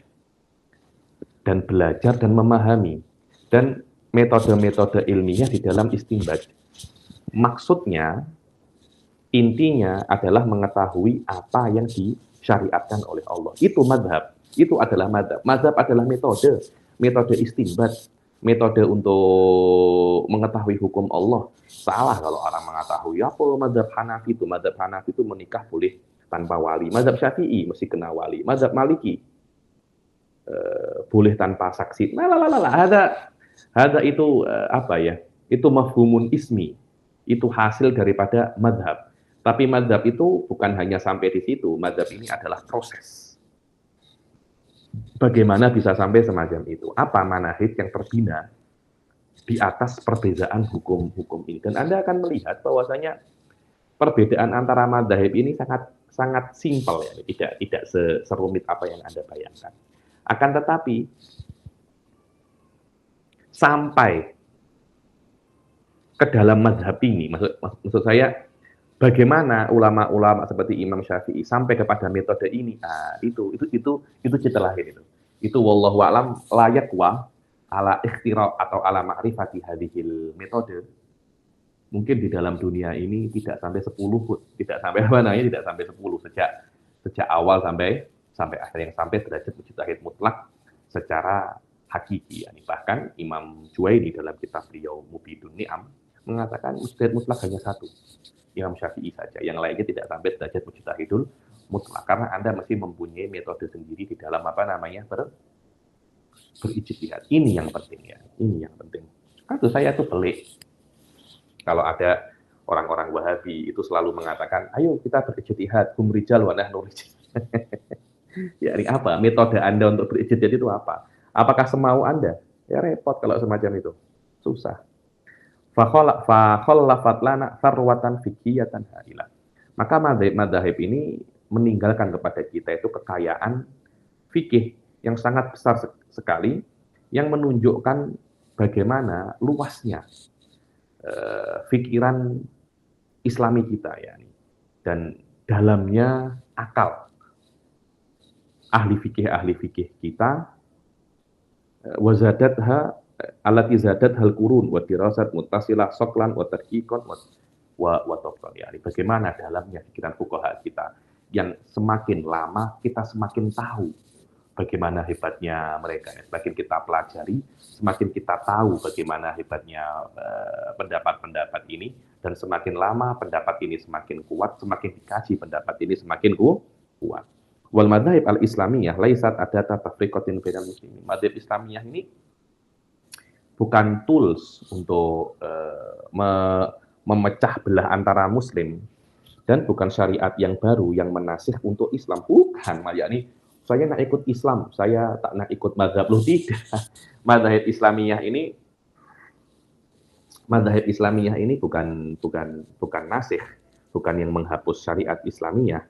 dan belajar dan memahami, dan metode-metode ilmiah di dalam istinbat. Maksudnya, intinya adalah mengetahui apa yang disyariatkan oleh Allah. Itu madhab, itu adalah madhab. Madhab adalah metode istinbat, metode untuk mengetahui hukum Allah. Salah kalau orang mengetahui apa mazhab Hanafi itu menikah boleh tanpa wali. Mazhab Syafi'i mesti kena wali. Mazhab Maliki boleh tanpa saksi. Ada itu apa ya? Itu mafhumun ismi. Itu hasil daripada mazhab. Tapi mazhab itu bukan hanya sampai di situ. Mazhab ini adalah proses. Bagaimana bisa sampai semacam itu? Apa manhaj yang terbina di atas perbedaan hukum-hukum ini? Dan Anda akan melihat bahwasanya perbedaan antara mazhab ini sangat simpel ya, tidak serumit apa yang Anda bayangkan. Akan tetapi sampai ke dalam mazhab ini, maksud saya bagaimana ulama-ulama seperti Imam Syafi'i sampai kepada metode ini? Nah, itu cita lahir itu. Itu wallahu a'lam layak wa ala ikhtira atau ala ma'rifati hadhil metode. Mungkin di dalam dunia ini tidak sampai 10, tidak sampai 10 sejak awal sampai akhir, yang sampai derajat mujtahid mutlak secara hakiki. Bahkan Imam Juwaini dalam kitab beliau Mubidun Ni'am mengatakan mujtahid mutlak hanya satu, Imam Syafi'i saja. Yang lainnya tidak sampai derajat mujtahidul mutlak, karena Anda mesti mempunyai metode sendiri di dalam berijtihad. Ini yang penting ya. Ini yang penting. Kalau saya tuh pelik kalau ada orang-orang Wahabi itu selalu mengatakan, ayo kita berijtihad, hum rijal wa nahnu rijal. Ya, ini apa? Metode Anda untuk berijtihad itu apa? Apakah semau Anda? Ya repot kalau semacam itu. Susah. Fakhallafat lana farwatan fiqhiyatan hailah. Maka madzhab ini meninggalkan kepada kita itu kekayaan fikih yang sangat besar sekali, yang menunjukkan bagaimana luasnya pikiran Islami kita ya, dan dalamnya akal ahli fikih kita, wazadatha alati zadat hal kurun wa dirasat muttasilah soklan wa tadqiqan wa tabqan ya. Bagaimana dalamnya pikiran fuqaha kita yang semakin lama kita semakin tahu bagaimana hebatnya mereka. Semakin kita pelajari, semakin kita tahu bagaimana hebatnya pendapat-pendapat ini, dan semakin lama pendapat ini semakin kuat, semakin dikaji pendapat ini semakin kuat. Wal madzhab al-islamiyah laisat adata tafriqatin bainal muslimin. Madzhab Islamiyah ini bukan tools untuk memecah belah antara muslim, dan bukan syariat yang baru yang menasih untuk Islam. Bukan, yakni saya nak ikut Islam, saya tak nak ikut mazhab. Loh, tidak. Mazhab Islamiyah ini bukan nasih, bukan yang menghapus syariat Islamiyah.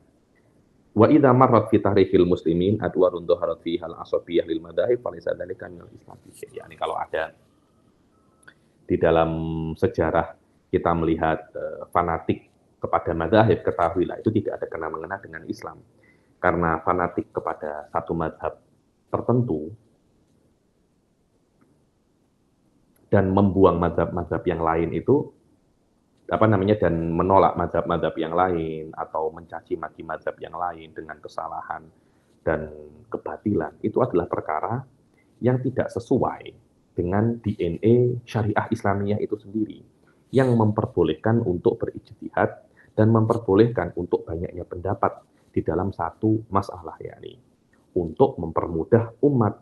Wa idza marrat fi tahrifil muslimin adwarun dhaharat fi hal asabiyah lil madahib falaysa dzalika minal islam. Yani kalau ada di dalam sejarah kita melihat fanatik kepada madzhab, ketahuilah itu tidak ada kena-mengena dengan Islam. Karena fanatik kepada satu mazhab tertentu dan membuang mazhab-mazhab yang lain itu dan menolak mazhab-mazhab yang lain atau mencaci maki mazhab yang lain dengan kesalahan dan kebatilan, itu adalah perkara yang tidak sesuai dengan DNA syariah Islamiyah itu sendiri, yang memperbolehkan untuk berijtihad dan memperbolehkan untuk banyaknya pendapat di dalam satu masalah, yakni untuk mempermudah umat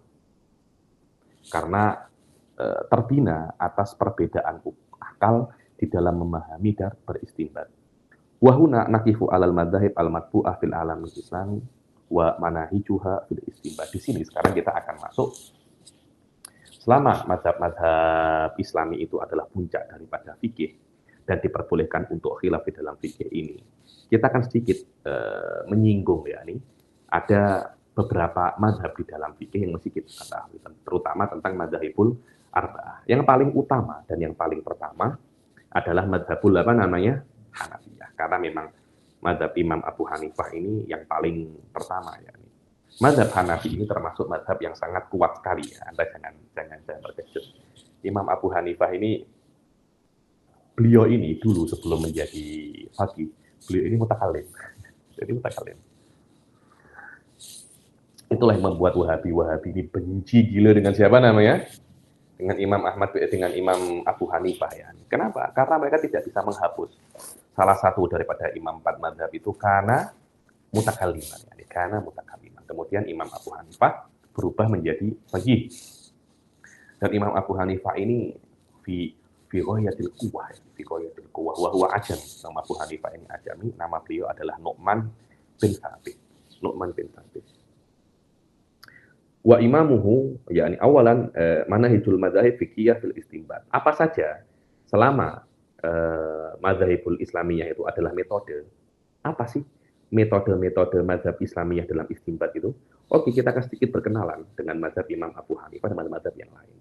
karena terbina atas perbedaan akal di dalam memahami dan beristinbat. Wa huna naqifu alal madzahib al-matbu'ah fil alam al-islami wa manahijuha fil istinbat. Di sini sekarang kita akan masuk, selama mazhab-mazhab Islami itu adalah puncak daripada fikih dan diperbolehkan untuk khilaf di dalam fikih ini, kita akan sedikit menyinggung, yakni ada beberapa mazhab di dalam fikih yang mesti kita ketahui, terutama tentang madzhabul arba'ah. Yang paling utama dan yang paling pertama adalah madzhabul Hanafiyah, karena memang mazhab Imam Abu Hanifah ini yang paling pertama, yakni mazhab Hanafi ini termasuk mazhab yang sangat kuat sekali ya. Anda jangan terkejut. Imam Abu Hanifah ini, beliau ini dulu sebelum menjadi faqih, beliau ini mutakalim. Jadi mutakalim. Itulah yang membuat Wahabi ini benci gila dengan siapa namanya? Dengan Imam Ahmad, dengan Imam Abu Hanifah ya. Kenapa? Karena mereka tidak bisa menghapus salah satu daripada imam 4 mazhab itu karena mutakaliman. Ya. Karena mutakaliman. Kemudian Imam Abu Hanifah berubah menjadi faqih. Dan Imam Abu Hanifah ini fi ghayatil quwwah, wa huwa ajami. Nama Abu Hanifah ini ajami, nama beliau adalah Nu'man bin Thabit. Wa imamuhu, yakni awalan manahijul madzhab fiqhiyah fil istinbat. Apa saja selama madzhabul Islamiyah itu adalah metode. Apa sih metode-metode mazhab Islamiyah dalam istinbat itu? Oke, kita akan sedikit berkenalan dengan mazhab Imam Abu Hanifah dan mazhab yang lain.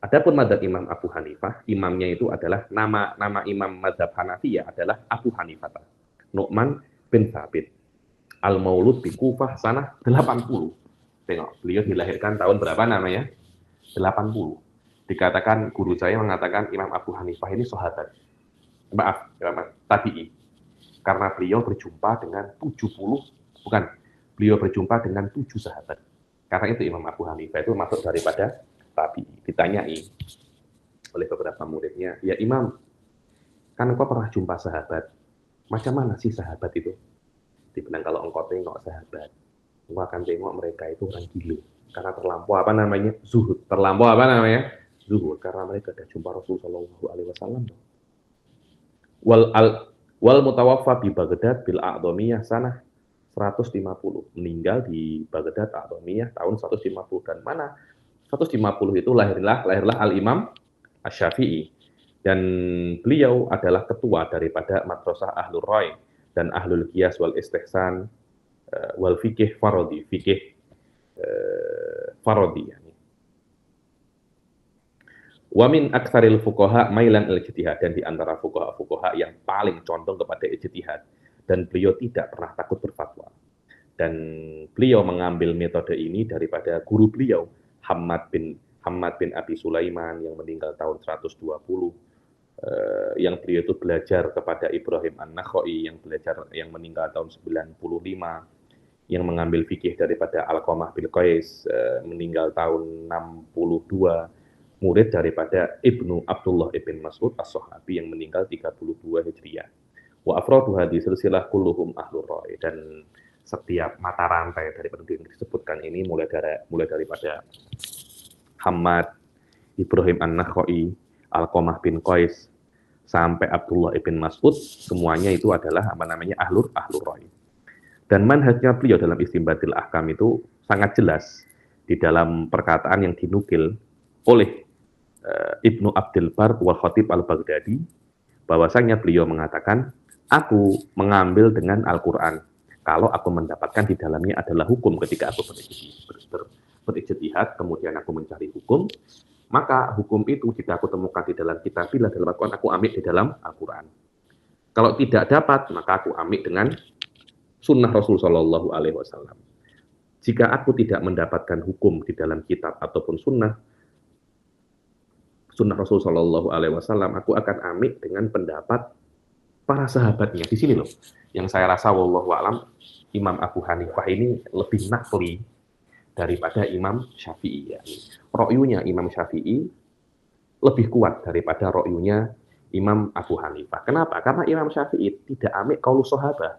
Adapun mazhab Imam Abu Hanifah, imamnya itu adalah nama imam mazhab Hanafiyah adalah Abu Hanifah, Nu'man bin Thabit. Al-Maulud di Kufah sanah 80. Tengok, beliau dilahirkan tahun berapa namanya? 80. Dikatakan, guru saya mengatakan Imam Abu Hanifah ini sahabat. Maaf, tabi'i. Karena beliau berjumpa dengan 7 sahabat. Karena itu Imam Abu Hanifah itu masuk daripada tabi'i. Ditanyai oleh beberapa muridnya, ya Imam, kan engkau pernah jumpa sahabat. Macam mana sih sahabat itu? Dibilang, kalau engkau tengok sahabat, engkau akan tengok mereka itu orang gila. Karena terlampau zuhud. Zuhud. Karena mereka sudah jumpa Rasulullah SAW. Wal mutawaffa di Baghdad bil A'dhamiyah sanah 150. Meninggal di Baghdad A'dhamiyah tahun 150. Dan mana 150 itu lahirlah Al-Imam Asy-Syafi'i. Dan beliau adalah ketua daripada Madrasah Ahlul Rai dan Ahlul Qiyas wal Istihsan wal fikih farodi, Wa min aktsaril fuqaha mailan il ijtihad, dan di antara fuqaha yang paling condong kepada ijtihad, dan beliau tidak pernah takut berfatwa. Dan beliau mengambil metode ini daripada guru beliau Hammad bin Abi Sulaiman yang meninggal tahun 120, yang beliau itu belajar kepada Ibrahim An-Nakhai yang meninggal tahun 95, yang mengambil fikih daripada Alqamah bin Qais, meninggal tahun 62, murid daripada Ibnu Abdullah ibn Mas'ud as-Sahabi yang meninggal 32 Hijriah. Wa afradu hadis silsilah kulluhum ahlur ra'i, dan setiap mata rantai daripada yang disebutkan ini mulai daripada Hammad, Ibrahim An-Nakhai, Alqamah bin Qais sampai Abdullah ibn Mas'ud, semuanya itu adalah ahlur ra'i. Dan manhajnya beliau dalam istinbatil ahkam itu sangat jelas di dalam perkataan yang dinukil oleh Ibnu Abdul Bar wal Khatib al-Baghdadi, bahwasanya beliau mengatakan, aku mengambil dengan Al-Quran kalau aku mendapatkan di dalamnya adalah hukum. Ketika aku berijtihad, kemudian aku mencari hukum, maka hukum itu jika aku temukan di dalam kitabillah, dalam Al-Quran, aku ambil di dalam Al-Quran. Kalau tidak dapat, maka aku ambil dengan sunnah Rasul Shallallahu Alaihi Wasallam. Jika aku tidak mendapatkan hukum di dalam kitab ataupun sunnah Rasul Shallallahu Alaihi Wasallam, aku akan ambil dengan pendapat para sahabatnya. Di sini loh, yang saya rasa wallahu a'lam, Imam Abu Hanifah ini lebih nakli daripada Imam Syafi'i. Ya. Ro'yunya Imam Syafi'i lebih kuat daripada ro'yunya Imam Abu Hanifah. Kenapa? Karena Imam Syafi'i tidak ambil qaulus sahabah.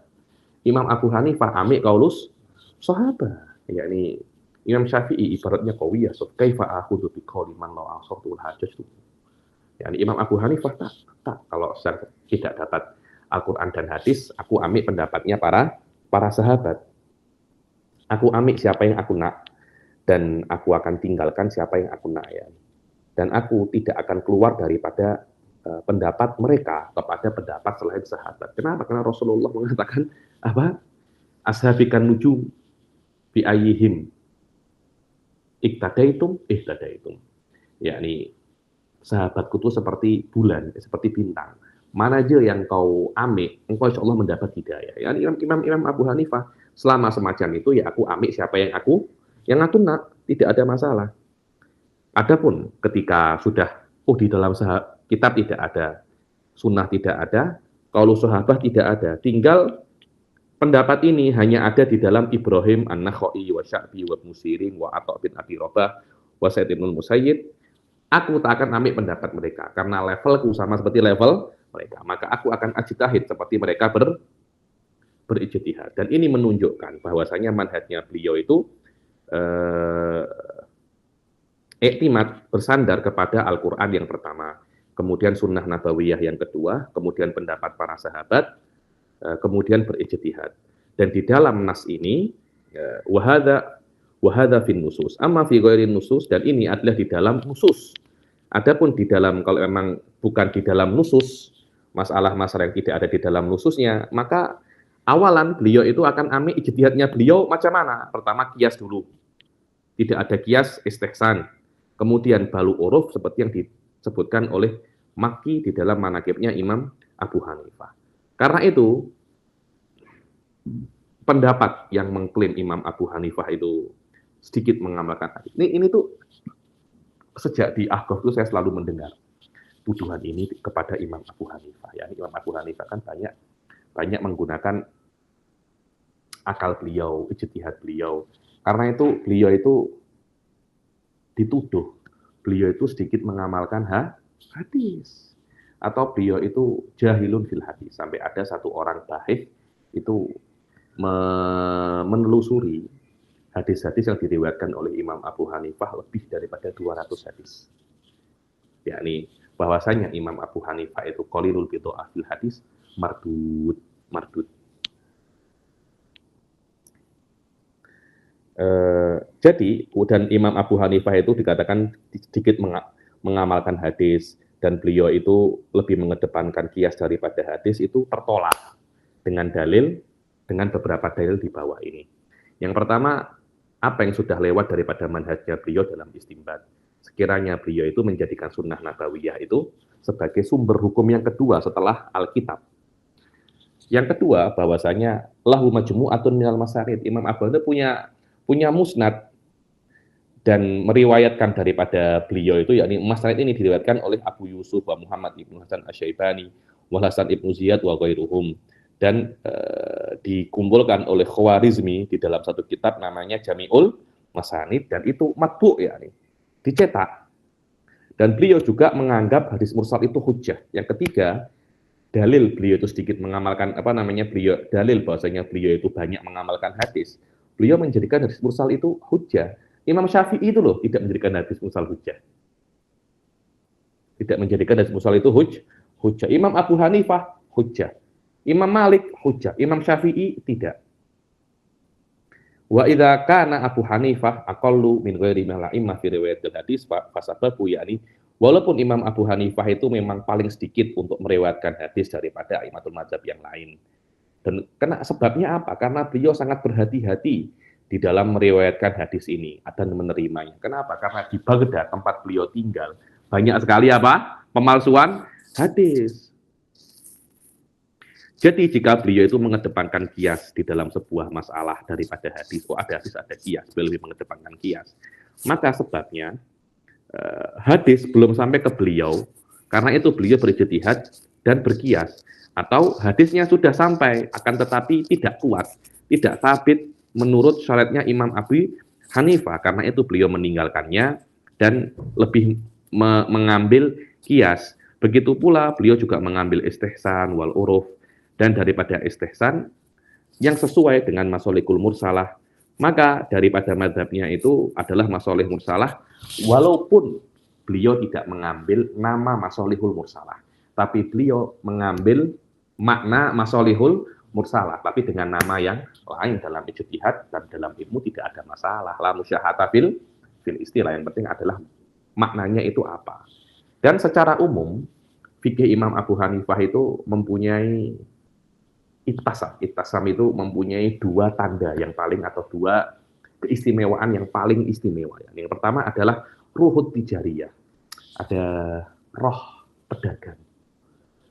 Imam Abu Hanifah ambil qaulus sahabah. Yakni Imam Syafi'i ibaratnya qawiyah, so kaifa akhudhu bi qauli man law asabtul hajjah. Yani Imam Abu Hanifah tak kalau tidak dapat Al-Qur'an dan hadis, aku ambil pendapatnya para sahabat. Aku ambil siapa yang aku nak, dan aku akan tinggalkan siapa yang aku nak, ya. Dan aku tidak akan keluar daripada pendapat mereka kepada pendapat selain sahabat. Kenapa? Karena Rasulullah mengatakan apa? Ashabikan nujum bi ayyihim iktadaitum ihtadaitum. Yakni sahabatku itu seperti bulan, seperti bintang. Mana aja yang kau ambil, engkau insya Allah mendapat hidayah. Yani Imam Abu Hanifah selama semacam itu, ya aku ambil siapa yang aku nak, tidak ada masalah. Adapun ketika sudah di dalam kitab tidak ada, sunnah tidak ada, qaulu sahabat tidak ada, tinggal pendapat ini hanya ada di dalam Ibrahim An-Nakhai wa Sya'bi wa Musirin wa Atha bin Abi Rabah wa Sa'id bin Musayyib, aku tak akan ambil pendapat mereka karena levelku sama seperti level mereka. Maka aku akan ijtihad seperti mereka berijtihad. Dan ini menunjukkan bahwasanya manhajnya beliau itu iktimad, bersandar kepada Al-Qur'an yang pertama, kemudian sunnah nabawiyah yang kedua, kemudian pendapat para sahabat, kemudian berijtihad. Dan di dalam nas ini wahada fin nusus. Amma fi ghairin nusus, dan ini adalah di dalam nusus. Adapun di dalam, kalau memang bukan di dalam nusus, masalah-masalah yang tidak ada di dalam nususnya, maka awalan beliau itu akan ambil ijtihadnya beliau macam mana? Pertama kias dulu. Tidak ada kias istihsan. Kemudian balu uruf seperti yang disebutkan oleh Makki di dalam manaqibnya Imam Abu Hanifah. Karena itu pendapat yang mengklaim Imam Abu Hanifah itu sedikit mengamalkan hadis. Ini tuh sejak di Ahqaf itu saya selalu mendengar tuduhan ini kepada Imam Abu Hanifah. Ya, Imam Abu Hanifah kan banyak menggunakan akal beliau, ijtihad beliau. Karena itu beliau itu dituduh, beliau itu sedikit mengamalkan hadis, atau beliau itu jahilun fil hadis. Sampai ada satu orang bahih itu menelusuri hadis-hadis yang diriwayatkan oleh Imam Abu Hanifah lebih daripada 200 hadis. Yakni bahwasanya Imam Abu Hanifah itu qalilul bid'ah fil hadis, mardud. Jadi, dan Imam Abu Hanifah itu dikatakan sedikit mengamalkan hadis, dan beliau itu lebih mengedepankan kias daripada hadis, itu tertolak dengan beberapa dalil di bawah ini. Yang pertama, apa yang sudah lewat daripada manhajnya beliau dalam istinbat. sekiranya beliau itu menjadikan sunnah nabawiyah itu sebagai sumber hukum yang kedua setelah Alkitab. Yang kedua, bahwasanya lahu majmu'atun minal masarid. Imam Abu Hanifah punya musnad dan meriwayatkan daripada beliau itu, yakni masarid ini diriwayatkan oleh Abu Yusuf wa Muhammad ibnu Hasan Asy-Syaibani wa Hasan ibnu Ziyad wa ghairuhum, dan dikumpulkan oleh Khawarizmi di dalam satu kitab namanya Jami'ul Masanid, dan itu matbu', yakni dicetak. Dan beliau juga menganggap hadis mursal itu hujjah. Yang ketiga, dalil beliau itu sedikit mengamalkan dalil bahwasanya beliau itu banyak mengamalkan hadis. Beliau menjadikan hadis mursal itu hujjah. Imam Syafi'i itu loh tidak menjadikan hadis mursal hujjah. Tidak menjadikan hadis mursal itu hujjah. Imam Abu Hanifah hujjah. Imam Malik hujjah. Imam Syafi'i tidak. Wa idza kana Abu Hanifah aqallu min ghairi malaimah fi riwayatil hadis fasababu, yakni walaupun Imam Abu Hanifah itu memang paling sedikit untuk meriwayatkan hadis daripada aimatul mazhab yang lain. Dan sebabnya apa? Karena beliau sangat berhati-hati di dalam meriwayatkan hadis ini dan menerimanya. Kenapa? Karena di Baghdad tempat beliau tinggal banyak sekali apa? Pemalsuan hadis. Jadi jika beliau itu mengedepankan kias di dalam sebuah masalah daripada hadis, ada hadis ada kias, beliau lebih mengedepankan kias. Maka sebabnya hadis belum sampai ke beliau, karena itu beliau berijtihad dan berkias. Atau hadisnya sudah sampai, akan tetapi tidak kuat, tidak sabit menurut syaratnya Imam Abu Hanifah, karena itu beliau meninggalkannya dan lebih mengambil kias. Begitu pula beliau juga mengambil istihsan wal uruf, dan daripada istihsan yang sesuai dengan masolihul mursalah, maka daripada madhabnya itu adalah masolih mursalah, walaupun beliau tidak mengambil nama masolihul mursalah, tapi beliau mengambil makna masolihul mursalah, tapi dengan nama yang lain dalam ijtihad dan dalam ilmu tidak ada masalah. La musyahata fil istilah, yang penting adalah maknanya itu apa. Dan secara umum fikih Imam Abu Hanifah itu mempunyai ittasam itu mempunyai dua tanda yang paling, atau dua keistimewaan yang paling istimewa. Yang pertama adalah ruhut tijariyah, ada roh pedagang,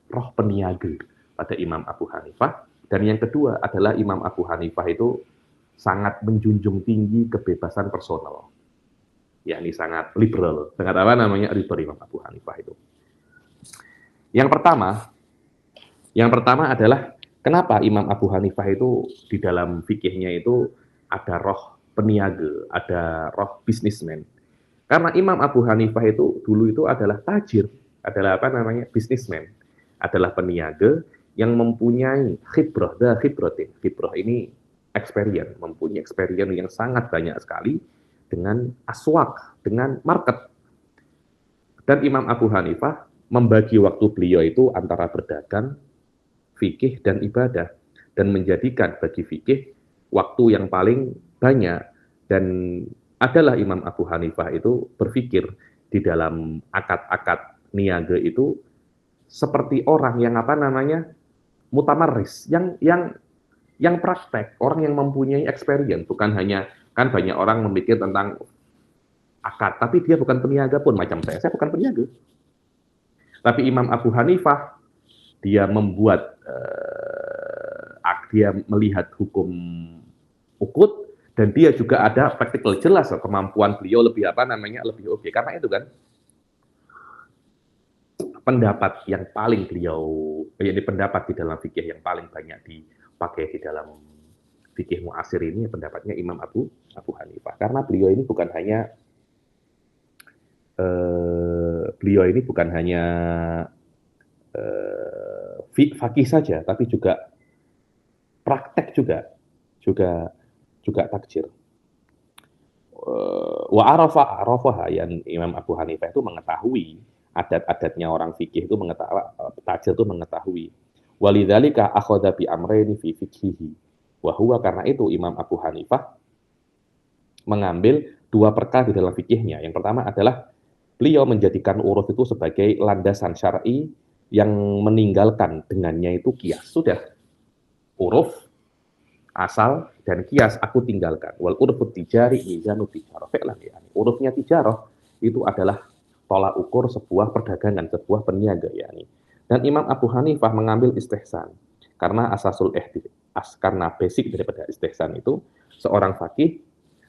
roh peniaga pada Imam Abu Hanifah. Dan yang kedua adalah Imam Abu Hanifah itu sangat menjunjung tinggi kebebasan personal, yakni sangat liberal. Sangat apa namanya, liberal Imam Abu Hanifah itu. Yang pertama adalah kenapa Imam Abu Hanifah itu di dalam fikihnya itu ada roh peniaga, ada roh bisnismen. Karena Imam Abu Hanifah itu dulu itu adalah tajir, adalah bisnismen, adalah peniaga yang mempunyai khibrah. Khibrah ini experience, mempunyai experience yang sangat banyak sekali dengan aswak, dengan market. Dan Imam Abu Hanifah membagi waktu beliau itu antara berdagang, fikih, dan ibadah, dan menjadikan bagi fikih waktu yang paling banyak. Dan adalah Imam Abu Hanifah itu berpikir di dalam akad-akad niaga itu seperti orang yang mutamarris, yang praktek, orang yang mempunyai experience, bukan hanya, kan banyak orang memikir tentang akad, tapi dia bukan peniaga pun, macam saya bukan peniaga. Tapi Imam Abu Hanifah dia membuat dia melihat hukum ukut, dan dia juga ada praktikal, jelas kemampuan beliau lebih lebih oke. Karena itu kan pendapat yang paling pendapat di dalam fikih yang paling banyak dipakai di dalam fikih mu'asir ini pendapatnya Imam Abu Hanifah. Karena beliau ini bukan hanya fakih saja, tapi juga praktek juga takjir. Wa arafa yang Imam Abu Hanifah itu mengetahui adat-adatnya orang fikih, itu takjir itu mengetahui. Walidzalika akhadha bi amrayni fi fikhihi. Wa huwa, karena itu Imam Abu Hanifah mengambil dua perkara di dalam fikihnya. Yang pertama adalah beliau menjadikan uruf itu sebagai landasan syar'i yang meninggalkan dengannya itu kias. Sudah, uruf, asal, dan kias aku tinggalkan. Wal urfut tijari mizanu tijarah. Urufnya tijarah itu adalah tolak ukur sebuah perdagangan, sebuah peniaga ya. Dan Imam Abu Hanifah mengambil istihsan karena karena basic daripada istihsan itu seorang fakih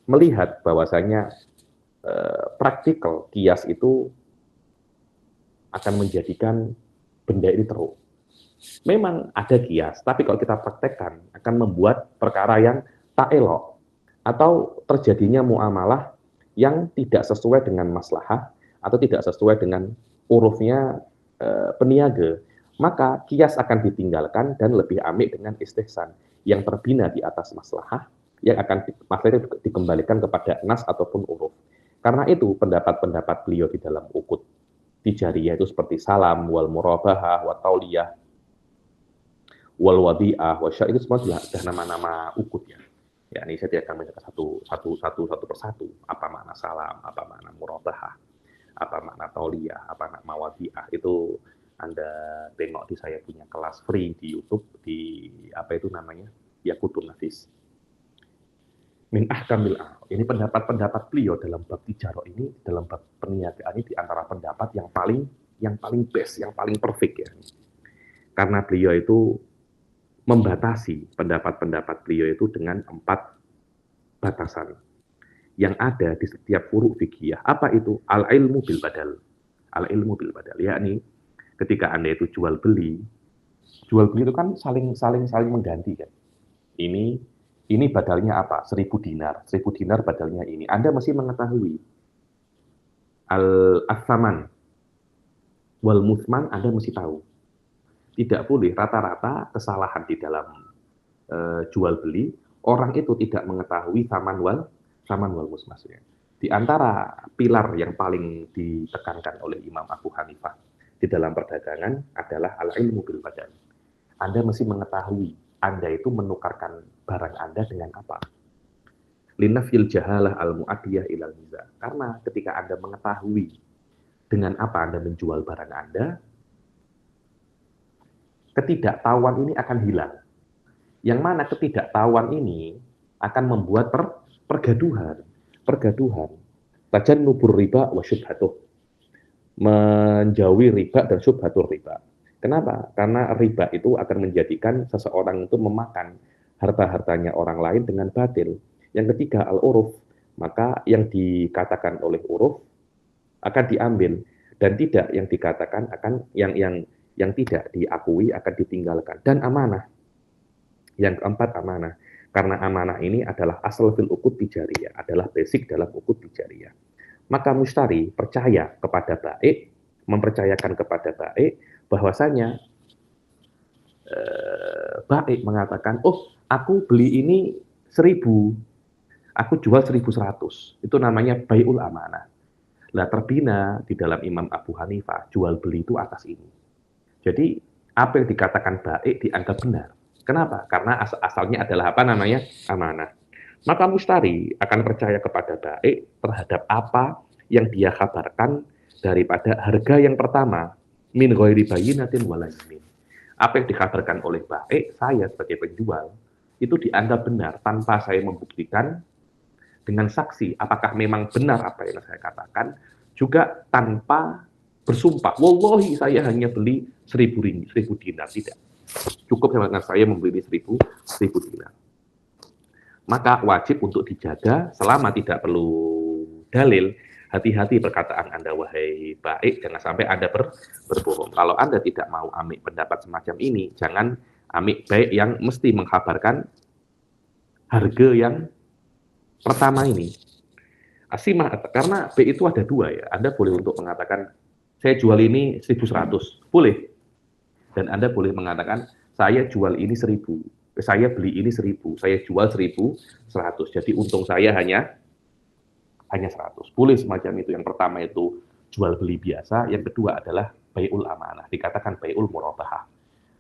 melihat bahwasanya praktikal kias itu akan menjadikan benda ini teruk. Memang ada kias, tapi kalau kita praktekkan akan membuat perkara yang tak elok atau terjadinya muamalah yang tidak sesuai dengan maslahah atau tidak sesuai dengan urufnya peniaga, maka kias akan ditinggalkan dan lebih amik dengan istihsan yang terbina di atas maslahah yang akan masalah itu dikembalikan kepada nas ataupun uruf. Karena itu pendapat-pendapat beliau di dalam ukut tijariyah itu seperti salam, wal murabahah, wa tauliyah, wal wadi'ah, wa itu semua sudah nama-nama ukut ya. Ya, ini saya tidak akan menjelaskan satu persatu. Apa makna salam, apa makna murabahah, apa makna tauliyah, apa makna wadi'ah. Itu Anda tengok di saya punya kelas free di YouTube, di apa itu namanya, Yaqutun Nafis. Min ahkamil a'rab. Ini pendapat-pendapat beliau dalam bab tijarah ini, dalam bab perniagaan ini di antara pendapat yang paling best, yang paling perfect ya. Karena beliau itu membatasi pendapat-pendapat beliau itu dengan 4 batasan yang ada di setiap furu' fikih. Apa itu? Al-ilmu bil badal. Al-ilmu bil badal. Yakni ketika Anda itu jual beli itu kan saling mengganti kan. Ini badalnya apa? 1.000 dinar. 1.000 dinar badalnya ini. Anda mesti mengetahui al-asaman wal musman, Anda mesti tahu. Tidak boleh rata-rata kesalahan di dalam jual beli, orang itu tidak mengetahui saman wal musman. Di antara pilar yang paling ditekankan oleh Imam Abu Hanifah di dalam perdagangan adalah al-ilmu bil badan. Anda mesti mengetahui Anda itu menukarkan barang Anda dengan apa. Linafil jahalah al-mu'adiyah ilal mizan. Karena ketika Anda mengetahui dengan apa Anda menjual barang Anda, ketidaktahuan ini akan hilang. Yang mana ketidaktahuan ini akan membuat pergaduhan. Tajannubur riba wa syubhatuh. Menjauhi riba dan syubhatur riba. Kenapa? Karena riba itu akan menjadikan seseorang itu memakan harta-hartanya orang lain dengan batil. Yang ketiga, al-uruf. Maka yang dikatakan oleh uruf akan diambil dan tidak yang dikatakan akan yang tidak diakui akan ditinggalkan. Dan amanah. Yang keempat, amanah. Karena amanah ini adalah asal fil uqud tijariyah, adalah basic dalam uqud tijariyah. Maka mustari percaya kepada baik, mempercayakan kepada baik, bahwasanya baik mengatakan, oh aku beli ini 1.000, aku jual 1.100. Itu namanya bai'ul amanah. Lah terbina di dalam Imam Abu Hanifah, jual beli itu atas ini. Jadi apa yang dikatakan baik dianggap benar. Kenapa? Karena asalnya adalah apa namanya? Amanah. Maka mustari akan percaya kepada baik terhadap apa yang dia kabarkan daripada harga yang pertama, min ghairi bayyinatin wala yamin. Apa yang dikabarkan oleh baik, saya sebagai penjual, itu dianggap benar tanpa saya membuktikan dengan saksi apakah memang benar apa yang saya katakan, juga tanpa bersumpah, wallahi saya hanya beli 1.000 dinar, tidak. Cukup dengan saya membeli 1.000 dinar. Maka wajib untuk dijaga selama tidak perlu dalil. Hati-hati perkataan Anda, wahai baik, jangan sampai Anda berbohong. Kalau Anda tidak mau amik pendapat semacam ini, jangan amik baik yang mesti mengkabarkan harga yang pertama ini. Asimah, karena B itu ada 2 ya. Anda boleh untuk mengatakan, saya jual ini 1.100, boleh. Dan Anda boleh mengatakan, saya jual ini 1.000, saya beli ini 1.000, saya jual 1.100. Jadi untung saya hanya 100. Boleh semacam itu. Yang pertama itu jual beli biasa, yang kedua adalah bai'ul amanah. Dikatakan bai'ul murabahah.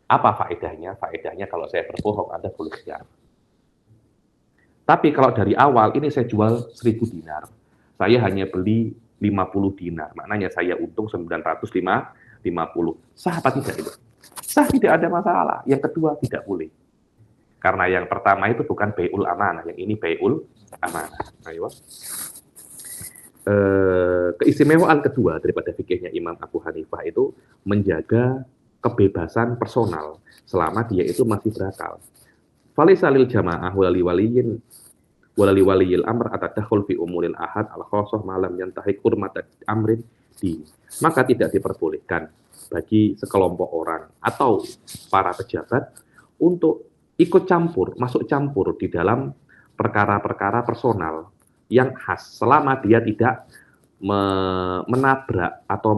Apa faedahnya? Faedahnya kalau saya berbohong, Anda boleh siap. Tapi kalau dari awal ini saya jual 1.000 dinar, saya hanya beli 50 dinar, maknanya saya untung 950. Sah apa tidak itu? Sah, tidak ada masalah. Yang kedua tidak boleh. Karena yang pertama itu bukan bai'ul amanah, yang ini bai'ul amanah. Ayo. keistimewaan kedua daripada fikihnya Imam Abu Hanifah itu menjaga kebebasan personal selama dia itu masih berakal. Falisalil jamaah walali waliyil amr atadakhul fi umuril ahad al khosoh malam yantahi kurmat amrin di. Maka tidak diperbolehkan bagi sekelompok orang atau para pejabat untuk ikut campur, masuk campur di dalam perkara-perkara personal yang khas selama dia tidak menabrak atau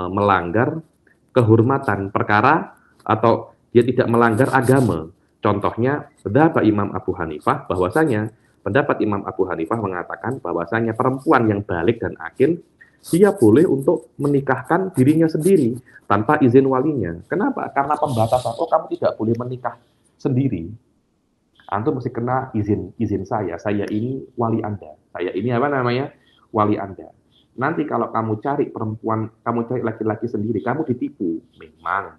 melanggar kehormatan perkara atau dia tidak melanggar agama. Contohnya, pendapat Imam Abu Hanifah bahwasanya pendapat Imam Abu Hanifah mengatakan bahwasanya perempuan yang balik dan akil dia boleh untuk menikahkan dirinya sendiri tanpa izin walinya. Kenapa? Karena pembatasan, oh kamu tidak boleh menikah sendiri. Antum mesti kena izin saya ini wali Anda. Saya ini apa namanya? Wali Anda. Nanti kalau kamu cari perempuan, kamu cari laki-laki sendiri, kamu ditipu. Memang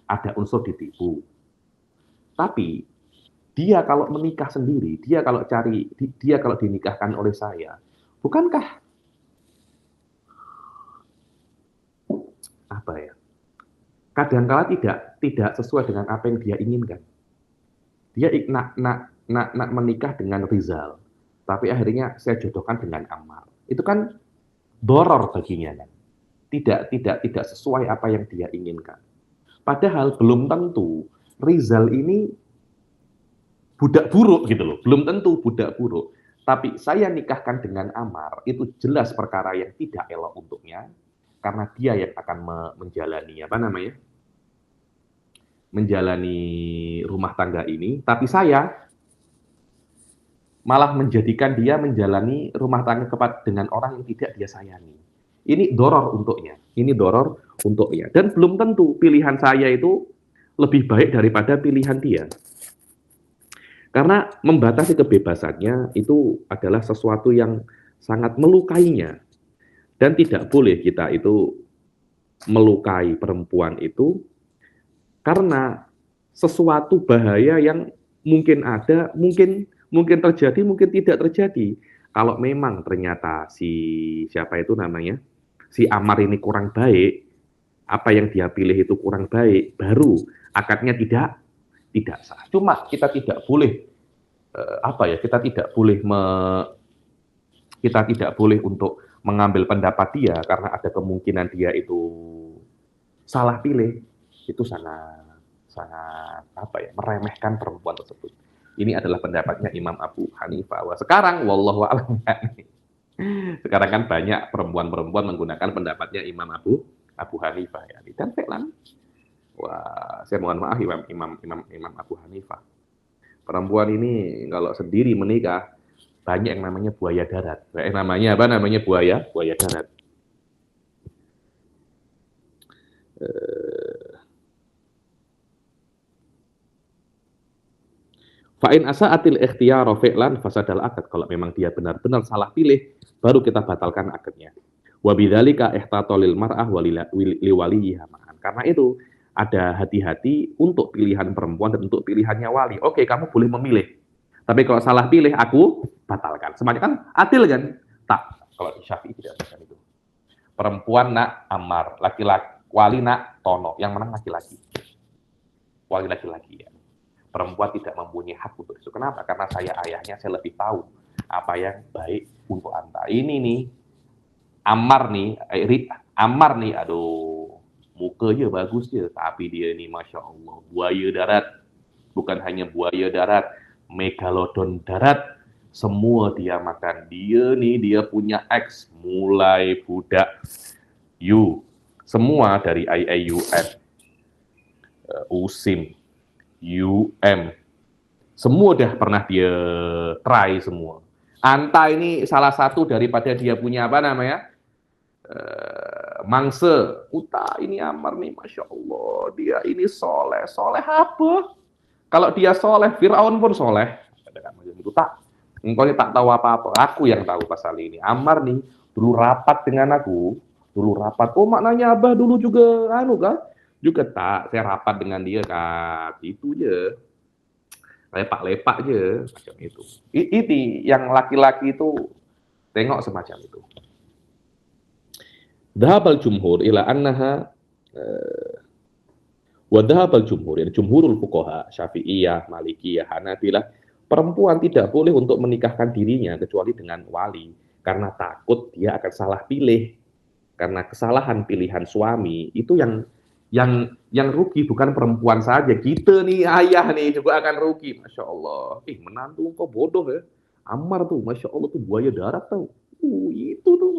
ada unsur ditipu. Tapi dia kalau menikah sendiri, dia kalau dinikahkan oleh saya, bukankah apa ya? Kadangkala tidak sesuai dengan apa yang dia inginkan. Dia nak menikah dengan Rizal, tapi akhirnya saya jodohkan dengan Ammar. Itu kan doror baginya kan. Tidak sesuai apa yang dia inginkan. Padahal belum tentu Rizal ini budak buruk gitu loh. Belum tentu budak buruk. Tapi saya nikahkan dengan Ammar, itu jelas perkara yang tidak elok untuknya, karena dia yang akan menjalani apa namanya? Menjalani rumah tangga ini, tapi saya malah menjadikan dia menjalani rumah tangga dengan orang yang tidak dia sayangi. Ini doror untuknya. Ini doror untuknya. Dan belum tentu pilihan saya itu lebih baik daripada pilihan dia. Karena membatasi kebebasannya itu adalah sesuatu yang sangat melukainya. Dan tidak boleh kita itu melukai perempuan itu karena sesuatu bahaya yang mungkin ada, mungkin terjadi, mungkin tidak terjadi. Kalau memang ternyata siapa itu namanya, si Ammar ini kurang baik, apa yang dia pilih itu kurang baik, baru akadnya tidak sah. Cuma kita tidak boleh kita tidak boleh untuk mengambil pendapat dia karena ada kemungkinan dia itu salah pilih. Itu sangat meremehkan perempuan tersebut. Ini adalah pendapatnya Imam Abu Hanifah. Sekarang wallahu a'lam. Sekarang kan banyak perempuan-perempuan menggunakan pendapatnya Imam Abu Hanifah ya. Dan fi'lan, wah, saya mohon maaf Imam Abu Hanifah. Perempuan ini kalau sendiri menikah banyak yang namanya buaya darat. Namanya apa? Namanya buaya darat. Fa'in asa'atil ikhtiyara fi'lan fasadal akad. Kalau memang dia benar-benar salah pilih, baru kita batalkan akadnya. Wa bidzalika ihtata lil mar'ah wa liwaliha ma'an. Karena itu ada hati-hati untuk pilihan perempuan dan untuk pilihannya wali. Oke, kamu boleh memilih. Tapi kalau salah pilih, aku batalkan. Semuanya kan adil kan? Tak. Kalau di Syafi'i tidak bisa itu. Perempuan nak Ammar, laki-laki wali nak Tono, yang menang laki-laki. Wali laki-laki ya. Perempuan tidak mempunyai hak untuk itu. Kenapa? Karena saya ayahnya, saya lebih tahu apa yang baik untuk Anda. Ini nih, Ammar nih, aduh, mukanya bagus ya, tapi dia ini Masya Allah, buaya darat. Bukan hanya buaya darat, megalodon darat, semua dia makan. Dia punya X, mulai budak, semua dari IAUN, USIM, UM, semua udah pernah dia try semua. Anta ini salah satu daripada dia punya apa namanya, mangse. Uta ini Ammar nih, Masya Allah, dia ini soleh apa? Kalau dia soleh, Fir'aun pun soleh. Itu tak, engkau ini tak tahu apa-apa. Aku yang tahu pasal ini. Ammar nih dulu rapat dengan aku, oh maknanya Abah dulu juga kan? Juga tak, saya rapat dengan dia kan, itu aja, lepak-lepak aja, macam itu. Ini yang laki-laki itu Tengok semacam itu. Dhahabal jumhur ila annaha wa dhahabal jumhur, yani jumhurul fuqaha, Syafi'iyah, Malikiyah, Hanabilah, perempuan tidak boleh untuk menikahkan dirinya kecuali dengan wali karena takut dia akan salah pilih. Karena kesalahan pilihan suami itu yang rugi bukan perempuan saja, kita nih ayah nih juga akan rugi. Masya Allah, menantu kok bodoh ya. Ammar tuh, Masya Allah tuh buaya darat tuh. Itu tuh,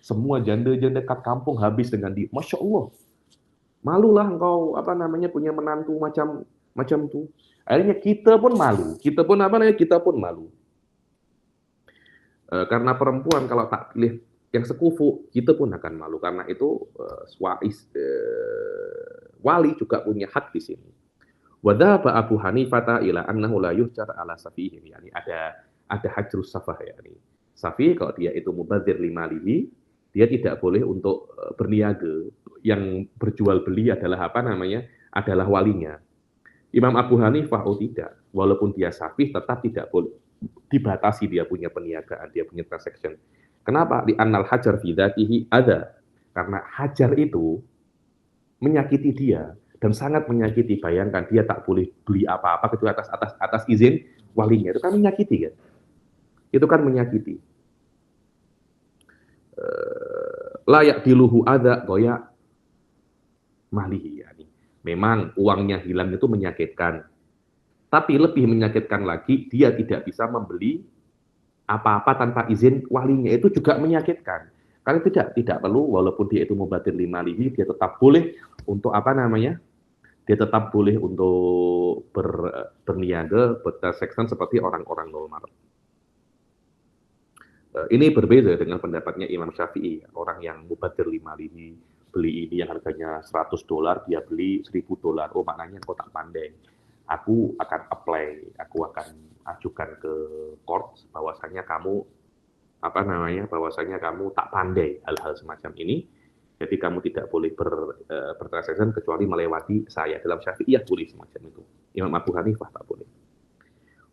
semua janda-janda kat kampung habis dengan dia. Masya Allah, malulah engkau punya menantu macam tuh. Akhirnya kita pun malu, kita pun malu. Karena perempuan kalau tak pilih yang sekufu, kita pun akan malu. Karena itu wali juga punya hak di sini. Wadhaba Abu Hanifah ila annahu la yuhjar ala safihin, yani ada hajrus safah, yani safi kalau dia itu mubadzir limalihi, dia tidak boleh untuk berniaga. Yang berjual beli adalah adalah walinya. Imam Abu Hanifah tidak, walaupun dia safi tetap tidak boleh dibatasi dia punya perniagaan, dia punya transaction. Kenapa? Di annal hajar fi dzatihi ada. Karena hajar itu menyakiti dia dan sangat menyakiti. Bayangkan dia tak boleh beli apa-apa kecuali atas izin walinya. Itu kan menyakiti kan? Itu kan menyakiti. Layak diluhu ada goya malihi, yani. Memang uangnya hilang itu menyakitkan. Tapi lebih menyakitkan lagi, dia tidak bisa membeli apa-apa tanpa izin walinya, itu juga menyakitkan. Karena tidak perlu, walaupun dia itu mubadir limalihi, dia tetap boleh untuk dia tetap boleh untuk berniaga, bertransaksi seperti orang-orang normal. Ini berbeda dengan pendapatnya Imam Syafi'i, orang yang mubadir limalihi, beli ini yang harganya $100, dia beli $1.000. Oh, maknanya kau tak pandai. Aku akan apply, aku akan ajukan ke court bahwasanya kamu bahwasanya kamu tak pandai hal-hal semacam ini. Jadi kamu tidak boleh bertransaksi kecuali melewati saya. Dalam Syafi'iyah boleh semacam itu. Imam Abu Hanifah tak boleh.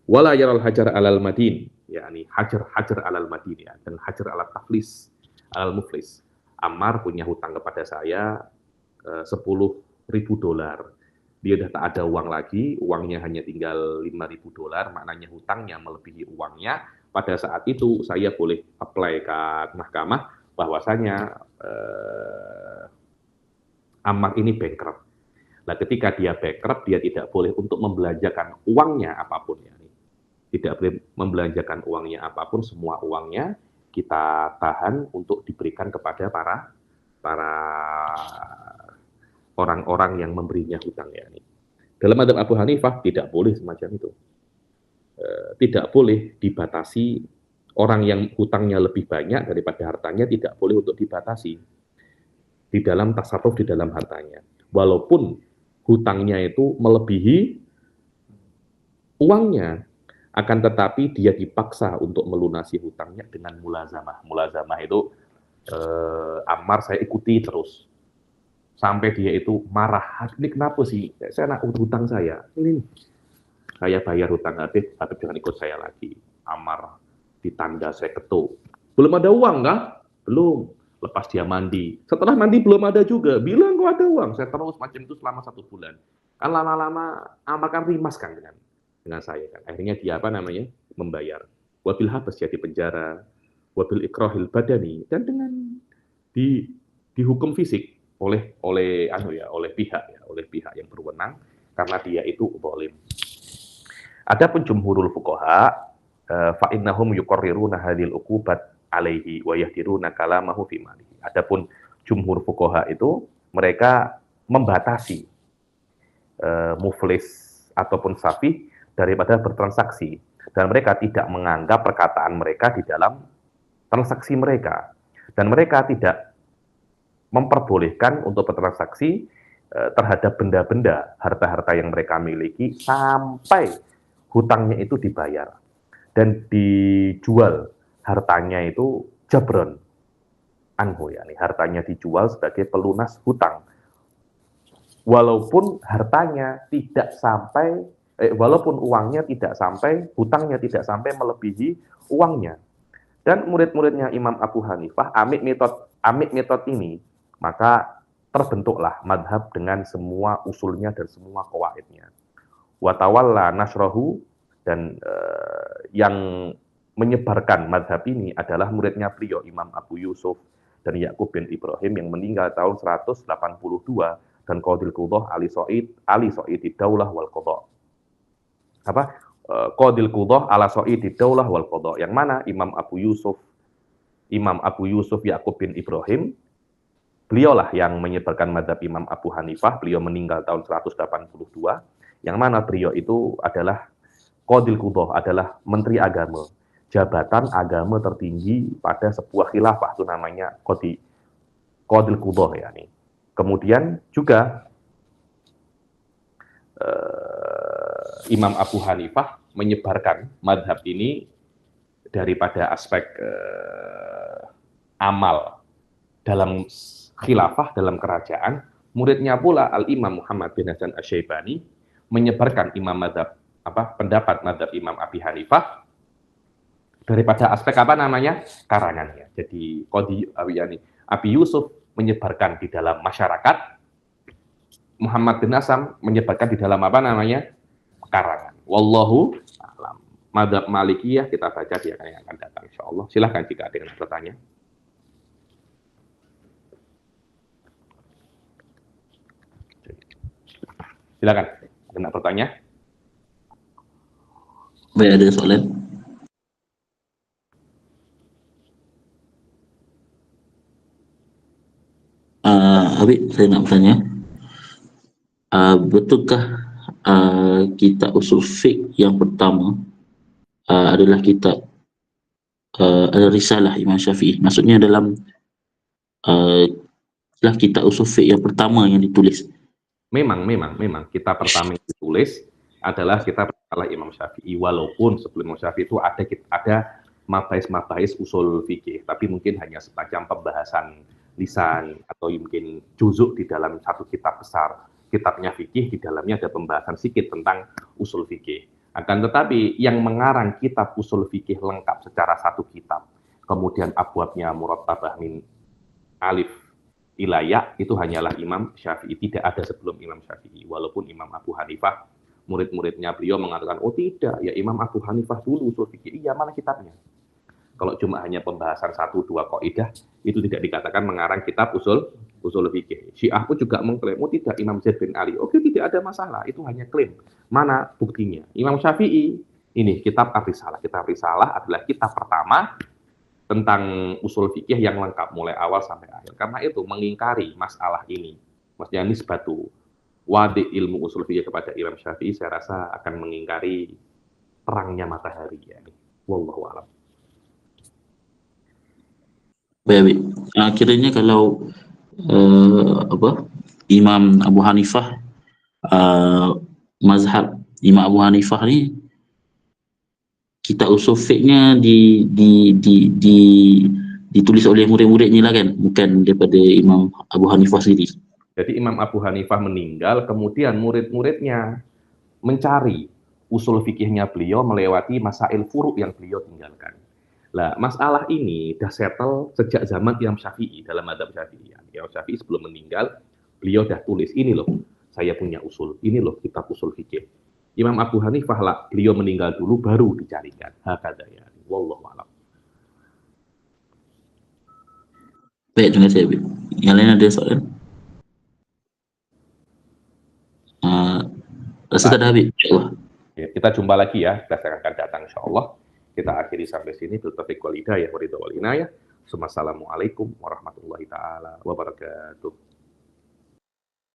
Wala yaral hajar alal madin, yakni hajar alal madin, ya, dan hajar alal taflis, alal muflis. Ammar punya hutang kepada saya $10.000. Dia sudah tak ada uang lagi, uangnya hanya tinggal $5.000, maknanya hutangnya melebihi uangnya. Pada saat itu saya boleh apply ke mahkamah bahwasanya Ammar ini bankrupt. Nah, ketika dia bankrupt, dia tidak boleh untuk membelanjakan uangnya apapun, ya. Tidak boleh membelanjakan uangnya apapun, semua uangnya kita tahan untuk diberikan kepada para orang-orang yang memberinya hutang, ya. Dalam madzhab Abu Hanifah tidak boleh semacam itu. Tidak boleh dibatasi, orang yang hutangnya lebih banyak daripada hartanya tidak boleh untuk dibatasi di dalam tasarruf di dalam hartanya. Walaupun hutangnya itu melebihi uangnya, akan tetapi dia dipaksa untuk melunasi hutangnya dengan mulazamah. Mulazamah itu Ammar saya ikuti terus sampai dia itu marah. Ini kenapa sih? Saya nak hutang saya. Ini saya bayar hutang Habib jangan ikut saya lagi. Ammar ditanda saya ketuk. Belum ada uang kah? Belum. Lepas dia mandi. Setelah mandi belum ada juga. Bilang kok ada uang. Saya terus macam itu selama 1 bulan. Kan lama-lama Ammar kan rimas kan dengan saya kan. Akhirnya dia membayar. Wabil habas jadi penjara, wabil ikrahil badani, dan dengan dihukum fisik oleh pihak yang berwenang karena dia itu zalim. Adapun jumhurul fuqaha fa innahum yuqarriruna hadhil uqubat alaihi wa yahdiruna kalamahu fi malihi. Adapun jumhur fuqaha itu mereka membatasi muflis ataupun safi daripada bertransaksi, dan mereka tidak menganggap perkataan mereka di dalam transaksi mereka, dan mereka tidak memperbolehkan untuk bertransaksi terhadap benda-benda, harta-harta yang mereka miliki sampai hutangnya itu dibayar dan dijual hartanya itu jabron anhu, yakni hartanya dijual sebagai pelunas hutang, walaupun hartanya tidak sampai walaupun uangnya tidak sampai, hutangnya tidak sampai melebihi uangnya. dan murid-muridnya Imam Abu Hanifah ambil metode ini, maka terbentuklah madhab dengan semua usulnya dan semua qawaidnya. Wa tawalla nasrahu, dan yang menyebarkan madhab ini adalah muridnya beliau Imam Abu Yusuf dan Ya'qub bin Ibrahim yang meninggal tahun 182, dan Qadil Qudah Ali So'id Daulah wal Qadha. Qadil Qudah ala So'id Daulah wal Qadha, yang mana Imam Abu Yusuf Ya'qub bin Ibrahim, beliaulah yang menyebarkan madhab Imam Abu Hanifah. Beliau meninggal tahun 182, yang mana beliau itu adalah Qadil Qudah, adalah menteri agama, jabatan agama tertinggi pada sebuah khilafah, itu namanya Qadil Qudah ya nih. Kemudian juga Imam Abu Hanifah menyebarkan madhab ini daripada aspek amal dalam khilafah, dalam kerajaan. Muridnya pula Al-Imam Muhammad bin Hasan Asy-Syaibani menyebarkan pendapat madhab Imam Abi Hanifah daripada aspek karangannya. Jadi Abi Yusuf menyebarkan di dalam masyarakat, Muhammad bin Hasan menyebarkan di dalam karangan. Wallahu a'lam. Madhab Malikiyah kita baca di yang akan datang, insyaallah. Silahkan jika ada yang bertanya. Silakan, ada bertanya? Baik, ada soalan? Habib, saya nak bertanya. Betulkah kitab usul fiqh yang pertama adalah kitab Risalah Imam Syafi'i? Maksudnya dalam kitab usul fiqh yang pertama yang ditulis. Memang kitab pertama yang ditulis adalah kitab Risalah Imam Syafi'i, walaupun sebelum Imam Syafi'i itu ada mabahis usul fikih, tapi mungkin hanya semacam pembahasan lisan atau mungkin juzuk di dalam satu kitab besar. Kitabnya fikih, di dalamnya ada pembahasan sedikit tentang usul fikih. Akan tetapi yang mengarang kitab usul fikih lengkap secara satu kitab, kemudian abwabnya murattabah min alif ilayah, itu hanyalah Imam Syafi'i. Tidak ada sebelum Imam Syafi'i. Walaupun Imam Abu Hanifah, murid-muridnya beliau mengatakan, oh tidak, ya Imam Abu Hanifah dulu usul fikih. Iya, mana kitabnya? Kalau cuma hanya pembahasan 1-2 kaidah, itu tidak dikatakan mengarang kitab usul fikih. Syiah pun juga mengklaim, oh tidak, Imam Zaid bin Ali. Oke, tidak ada masalah, itu hanya klaim. Mana buktinya? Imam Syafi'i, ini kitab Ar-Risalah. Kitab Risalah adalah kitab pertama tentang usul fikih yang lengkap mulai awal sampai akhir. Karena itu mengingkari masalah ini, maksudnya nisbatu wadi ilmu usul fikih kepada Imam Syafi'i, saya rasa akan mengingkari terangnya matahari ya. Wallahu a'lam. Baik. Kiranya kalau Imam Abu Hanifah, mazhab Imam Abu Hanifah ni, kitab usul fiqhnya ditulis oleh murid-muridnya lah kan, bukan daripada Imam Abu Hanifah sendiri. Jadi Imam Abu Hanifah meninggal, kemudian murid-muridnya mencari usul fikihnya beliau melewati masail furu' yang beliau tinggalkan. Lah, masalah ini dah settle sejak zaman Imam Syafi'i dalam madzhab Syafi'i. Imam Syafi'i sebelum meninggal, beliau dah tulis, ini loh, saya punya usul, ini loh kitab usul fikih. Imam Abu Hanifah lah, beliau meninggal dulu baru dicarikan. Hakadha ya. Wallahu a'lam. Baik, terima kasih. Yang lain ada soalan? Rasa tak ada habis, insyaAllah. Ya, kita jumpa lagi ya, kita akan datang insyaAllah. Kita akhiri sampai sini. Taufiq wal hidayah wa ridha wal inayah. Assalamualaikum warahmatullahi taala wabarakatuh.